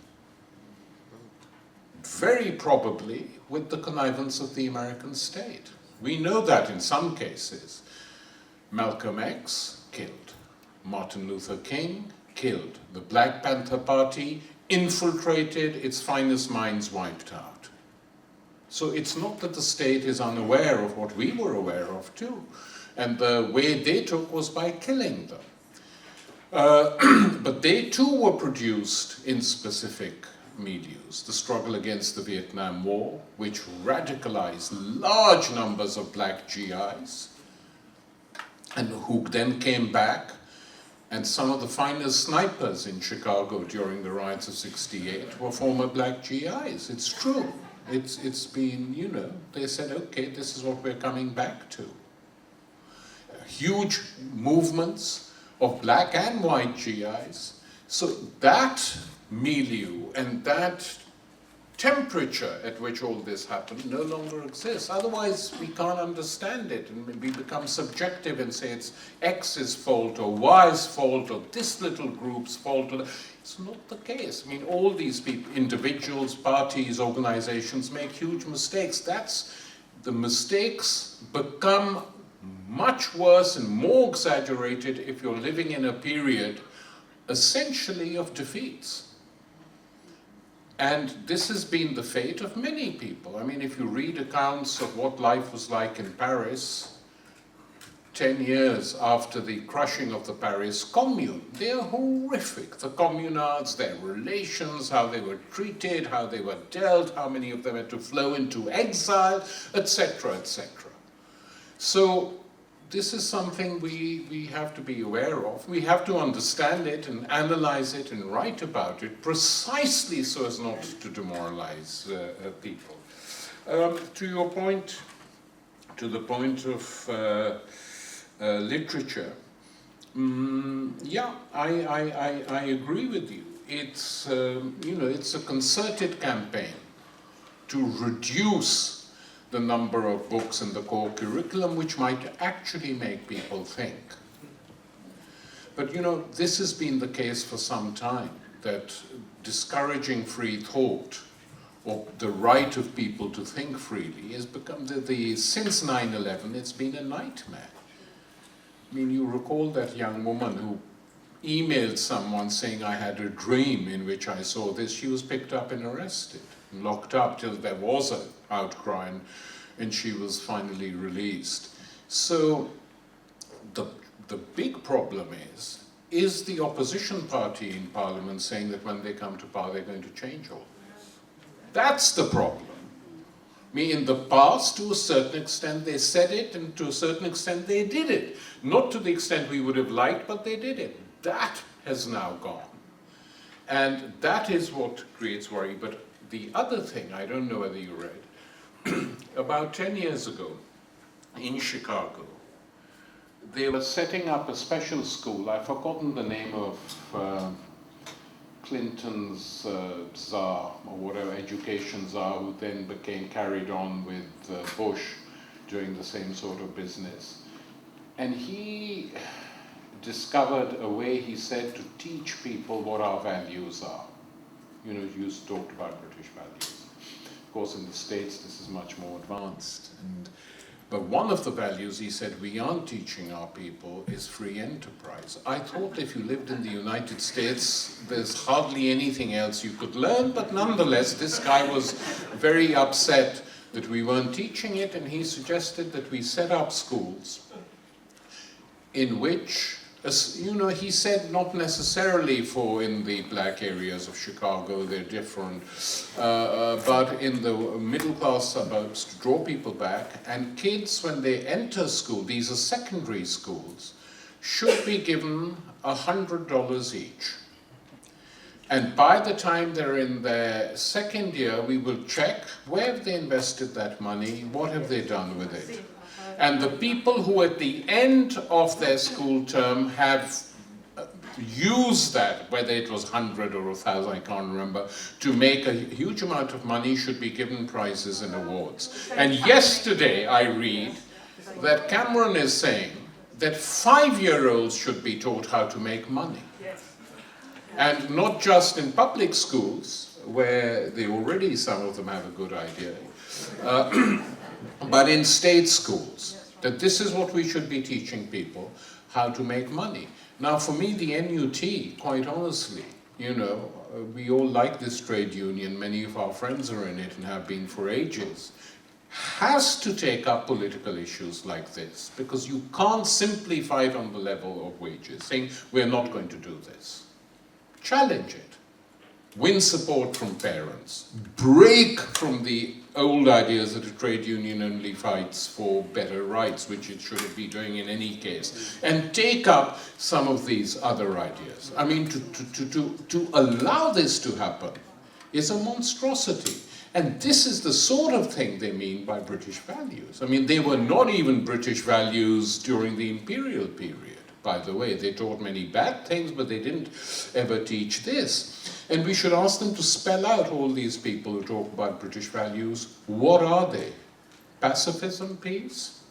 Very probably with the connivance of the American state. We know that in some cases. Malcolm X, killed. Martin Luther King, killed. The Black Panther Party infiltrated, its finest minds wiped out. So it's not that the state is unaware of what we were aware of too. And the way they took was by killing them. But they too were produced in specific milieux. The struggle against the Vietnam War, which radicalized large numbers of black GIs, and who then came back, and some of the finest snipers in Chicago during the riots of '68 were former black GIs. It's true. It's been, you know, they said, okay, this is what we're coming back to. Huge movements of black and white GIs. So that milieu and that temperature at which all this happened no longer exists. Otherwise, we can't understand it, and we become subjective and say it's X's fault or Y's fault or this little group's fault. It's not the case. I mean, all these people, individuals, parties, organizations, make huge mistakes. The mistakes become much worse and more exaggerated if you're living in a period essentially of defeats. And this has been the fate of many people. I mean, if you read accounts of what life was like in Paris 10 years after the crushing of the Paris Commune, they're horrific. The communards, their relations, how they were treated, how they were dealt, how many of them had to flow into exile, etc., etc. So this is something we have to be aware of. We have to understand it and analyze it and write about it precisely so as not to demoralize people. To your point, to the point of literature, yeah, I agree with you. It's you know, it's a concerted campaign to reduce the number of books in the core curriculum, which might actually make people think. But you know, this has been the case for some time, that discouraging free thought, or the right of people to think freely, has become, since 9/11, it's been a nightmare. I mean, you recall that young woman who emailed someone saying, I had a dream in which I saw this. She was picked up and arrested, and locked up till there was an outcry, and she was finally released. So the big problem is the opposition party in Parliament saying that when they come to power, they're going to change all this. That's the problem. I mean, in the past, to a certain extent, they said it, and to a certain extent, they did it. Not to the extent we would have liked, but they did it. That has now gone. And that is what creates worry. But the other thing, I don't know whether you read, about 10 years ago in Chicago, they were setting up a special school. I've forgotten the name of Clinton's czar, or whatever, education czar, who then became carried on with Bush doing the same sort of business. And he discovered a way, he said, to teach people what our values are. You know, you talked about British values. Of course, in the States, this is much more advanced. But one of the values, he said, we aren't teaching our people is free enterprise. I thought if you lived in the United States, there's hardly anything else you could learn, but nonetheless, this guy was very upset that we weren't teaching it, and he suggested that we set up schools in which, you know, he said not necessarily for in the black areas of Chicago, they're different, but in the middle class suburbs to draw people back, and kids when they enter school, these are secondary schools, should be given $100 each. And by the time they're in their second year, we will check where have they invested that money, what have they done with it. And the people who at the end of their school term have use that, whether it was 100 or 1,000, I can't remember, to make a huge amount of money, should be given prizes and awards. And yesterday I read that Cameron is saying that 5-year-olds should be taught how to make money. And not just in public schools, where they already, some of them have a good idea, but in state schools, that this is what we should be teaching people, how to make money. Now for me, the NUT, quite honestly, you know, we all like this trade union, many of our friends are in it and have been for ages, has to take up political issues like this, because you can't simply fight on the level of wages, saying we're not going to do this. Challenge it. Win support from parents. Break from the old ideas that a trade union only fights for better rights, which it should be doing in any case, and take up some of these other ideas. I mean, to allow this to happen is a monstrosity. And this is the sort of thing they mean by British values. I mean, they were not even British values during the imperial period, by the way. They taught many bad things, but they didn't ever teach this. And we should ask them to spell out, all these people who talk about British values, what are they? Pacifism, peace?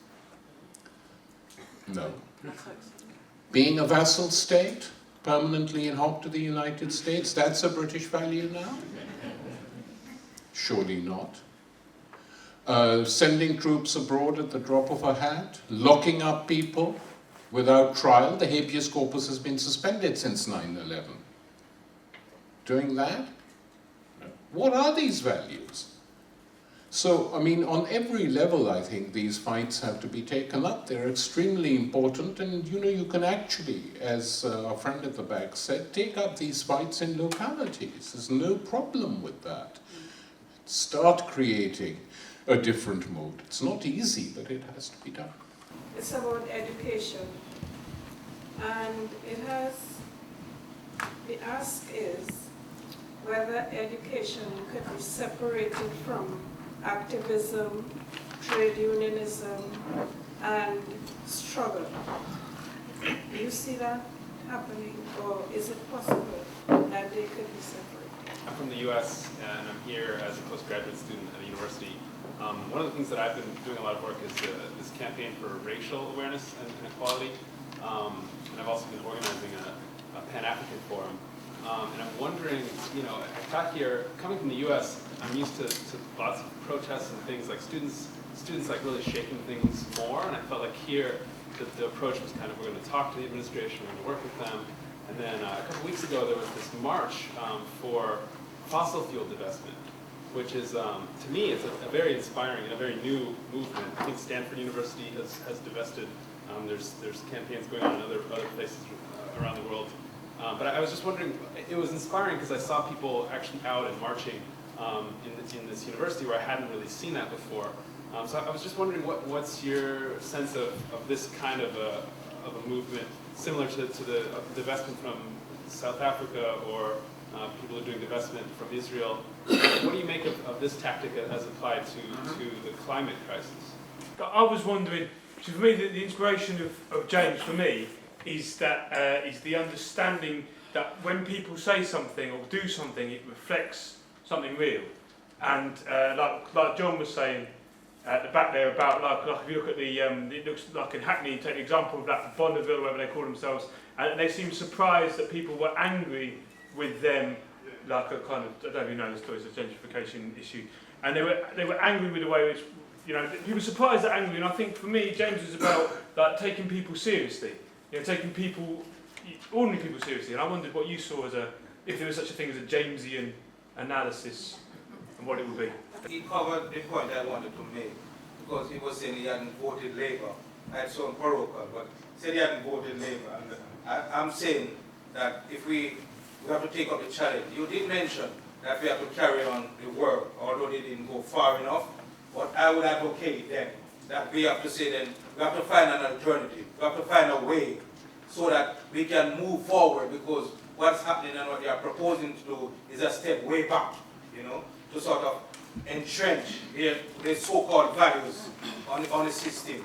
No. Being a vassal state, permanently in hock to the United States, that's a British value now? Surely not. Sending troops abroad at the drop of a hat, locking up people without trial. The habeas corpus has been suspended since 9/11. Doing that? No. What are these values? So, I mean, on every level, I think these fights have to be taken up. They're extremely important, and you know, you can actually, as our friend at the back said, take up these fights in localities. There's no problem with that. Start creating a different mood. It's not easy, but it has to be done.
It's about education, and the ask is whether education could be separated from activism, trade unionism, and struggle. Do you see that happening, or is it possible that they could be separated?
I'm from the US, and I'm here as a postgraduate student at a university. One of the things that I've been doing a lot of work is this campaign for racial awareness and equality. And I've also been organizing a Pan-African forum. And I'm wondering, you know, I got here, coming from the US, I'm used to lots of protests and things, like students like really shaking things more, and I felt like here the approach was kind of, we're going to talk to the administration, we're going to work with them. And then a couple weeks ago, there was this march for fossil fuel divestment, which is, to me, it's a very inspiring and a very new movement. I think Stanford University has divested. There's campaigns going on in other places around the world. But I was just wondering, it was inspiring because I saw people actually out and marching in this university where I hadn't really seen that before. So I was just wondering, what's your sense of this kind of a movement, similar to the divestment from South Africa, or people are doing divestment from Israel? What do you make of this tactic as applied to the climate crisis?
I was wondering, so for me, the inspiration of James, for me, is that is the understanding that when people say something or do something, it reflects something real. And like John was saying at the back there about, like if you look at the, it looks like in Hackney, take the example of that Bonneville, whatever they call themselves, and they seemed surprised that people were angry with them, like a kind of, I don't even know the story, it's a gentrification issue, and they were angry with the way which, you know, people were surprised they're angry, and I think for me, James is about like taking people seriously, you know, taking people, ordinary people seriously, and I wondered what you saw as if there was such a thing as a Jamesian analysis, and what it would be.
He covered the point I wanted to make, because he was saying he hadn't voted Labour. I had some parochial, but he said he hadn't voted Labour. And I'm saying that if we have to take up the challenge. You did mention that we have to carry on the work, although they didn't go far enough. But I would advocate then that we have to say then, we have to find an alternative. We have to find a way so that we can move forward, because what's happening and what they are proposing to do is a step way back, you know, to sort of entrench their so-called values on the system.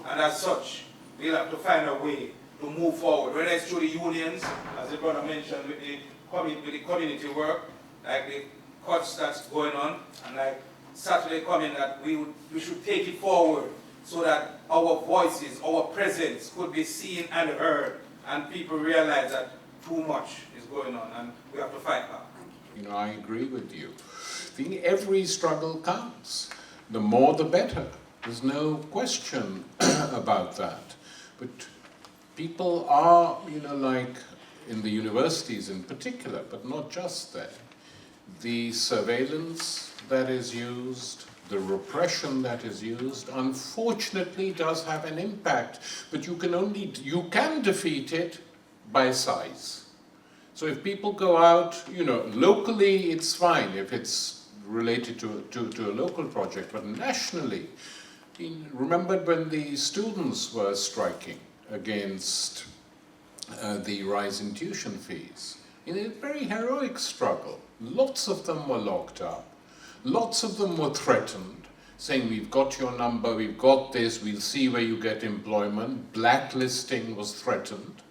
And as such, we'll have to find a way to move forward. When it's through the unions, as the brother mentioned, with the community work, like the cuts that's going on, and like Saturday coming, that we should take it forward so that our voices, our presence could be seen and heard, and people realize that too much is going on, and we have to fight back.
You know, I agree with you. I think every struggle counts. The more the better. There's no question about that. But people are, you know, like in the universities in particular, but not just there. The surveillance that is used, the repression that is used, unfortunately does have an impact. But you can defeat it by size. So if people go out, you know, locally it's fine if it's related to a local project, but nationally, remember when the students were striking against the rise in tuition fees? In a very heroic struggle. Lots of them were locked up. Lots of them were threatened, saying, we've got your number, we've got this, we'll see where you get employment. Blacklisting was threatened.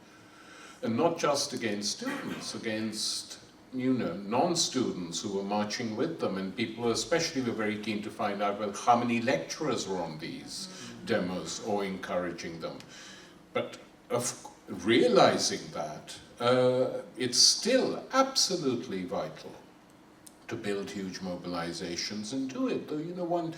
And not just against students, against, you know, non-students who were marching with them, and people especially were very keen to find out, well, how many lecturers were on these demos or encouraging them. But realizing that, it's still absolutely vital to build huge mobilizations and do it. Though, you know,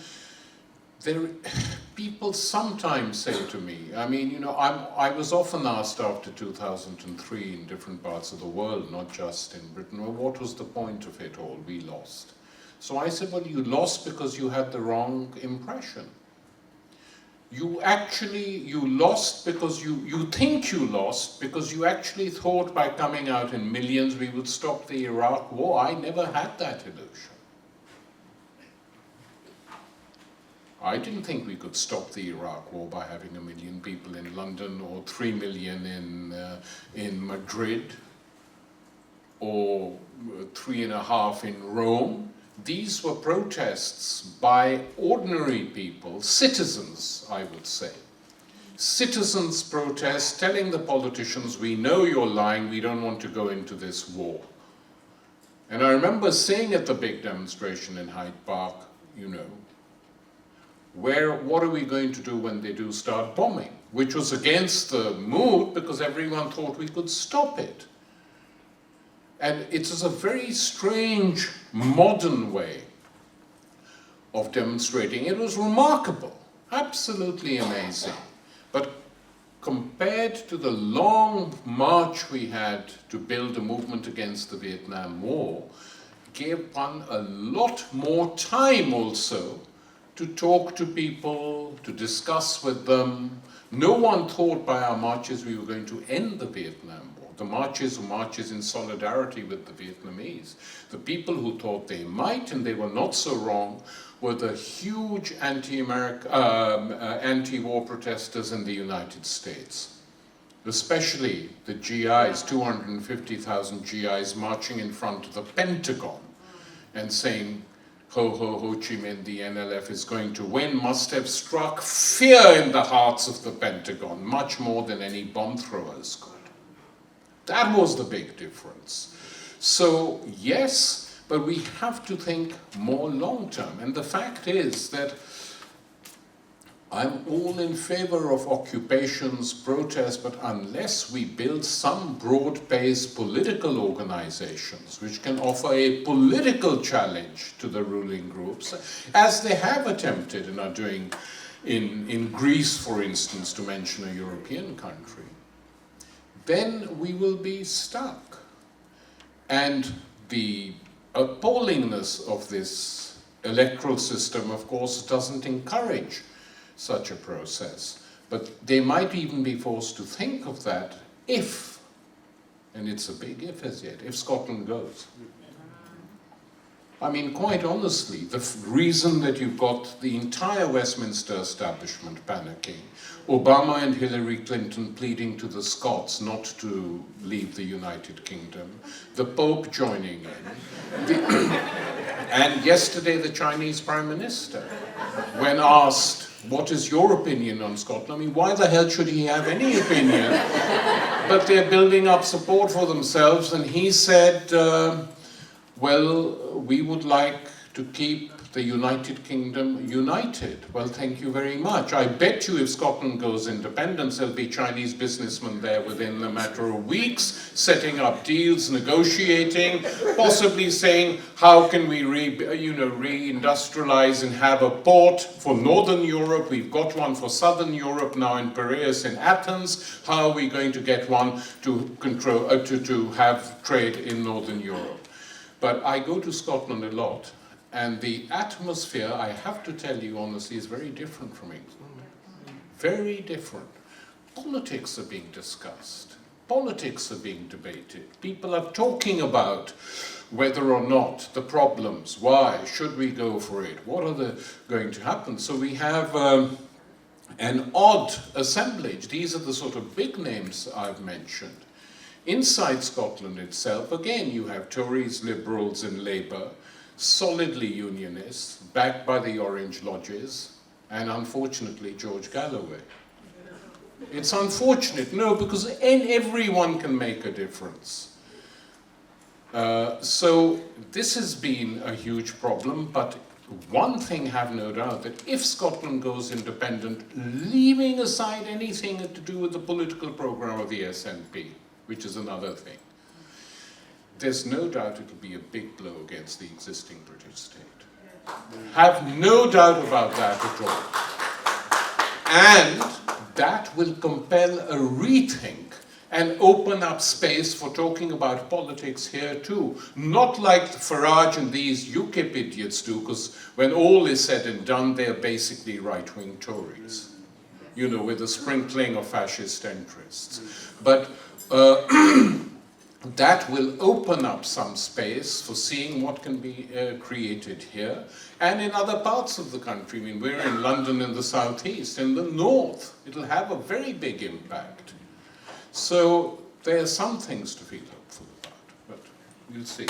people sometimes say to me, I mean, you know, I was often asked after 2003 in different parts of the world, not just in Britain, well, what was the point of it all? We lost. So I said, well, you lost because you had the wrong impression. You lost because you think you lost because you actually thought by coming out in millions we would stop the Iraq war. I never had that illusion. I didn't think we could stop the Iraq war by having 1 million people in London or 3 million in Madrid or 3.5 in Rome. These were protests by ordinary people, citizens, I would say. Citizens protest, telling the politicians, we know you're lying, we don't want to go into this war. And I remember saying at the big demonstration in Hyde Park, you know, what are we going to do when they do start bombing? Which was against the mood because everyone thought we could stop it. And it was a very strange, modern way of demonstrating. It was remarkable, absolutely amazing. But compared to the long march we had to build a movement against the Vietnam War, gave one a lot more time also to talk to people, to discuss with them. No one thought by our marches we were going to end the Vietnam War. The marches were marches in solidarity with the Vietnamese. The people who thought they might, and they were not so wrong, were the huge anti-war protesters in the United States. Especially the GIs, 250,000 GIs marching in front of the Pentagon and saying, Ho Chi Minh, the NLF is going to win, must have struck fear in the hearts of the Pentagon, much more than any bomb throwers could. That was the big difference. So, yes, but we have to think more long-term. And the fact is that I'm all in favor of occupations, protests, but unless we build some broad-based political organizations which can offer a political challenge to the ruling groups, as they have attempted and are doing in Greece, for instance, to mention a European country, then we will be stuck. And the appallingness of this electoral system, of course, doesn't encourage such a process. But they might even be forced to think of that if, and it's a big if as yet, if Scotland goes. I mean, quite honestly, the reason that you've got the entire Westminster establishment panicking, Obama and Hillary Clinton pleading to the Scots not to leave the United Kingdom, the Pope joining in, and yesterday the Chinese Prime Minister, when asked what is your opinion on Scotland? I mean, why the hell should he have any opinion? But they're building up support for themselves, and he said, well, we would like to keep the United Kingdom united. Well, thank you very much. I bet you if Scotland goes independent, there'll be Chinese businessmen there within a matter of weeks, setting up deals, negotiating, possibly saying, how can we reindustrialize and have a port for Northern Europe? We've got one for Southern Europe now in Piraeus in Athens. How are we going to get one to control, to have trade in Northern Europe? But I go to Scotland a lot. And the atmosphere, I have to tell you honestly, is very different from England. Very different. Politics are being discussed. Politics are being debated. People are talking about whether or not the problems, why, should we go for it, what are going to happen. So we have an odd assemblage. These are the sort of big names I've mentioned. Inside Scotland itself, again, you have Tories, Liberals and Labour, solidly unionists, backed by the Orange Lodges, and unfortunately George Galloway. It's unfortunate, no, because everyone can make a difference. So this has been a huge problem, but one thing have no doubt, that if Scotland goes independent, leaving aside anything to do with the political programme of the SNP, which is another thing, there's no doubt it will be a big blow against the existing British state. Have no doubt about that at all. And that will compel a rethink and open up space for talking about politics here too. Not like Farage and these UKIP idiots do, because when all is said and done, they're basically right-wing Tories, you know, with a sprinkling of fascist interests. But that will open up some space for seeing what can be created here and in other parts of the country. I mean, we're in London in the southeast, in the north. It'll have a very big impact. So there are some things to feel hopeful about, but we'll see.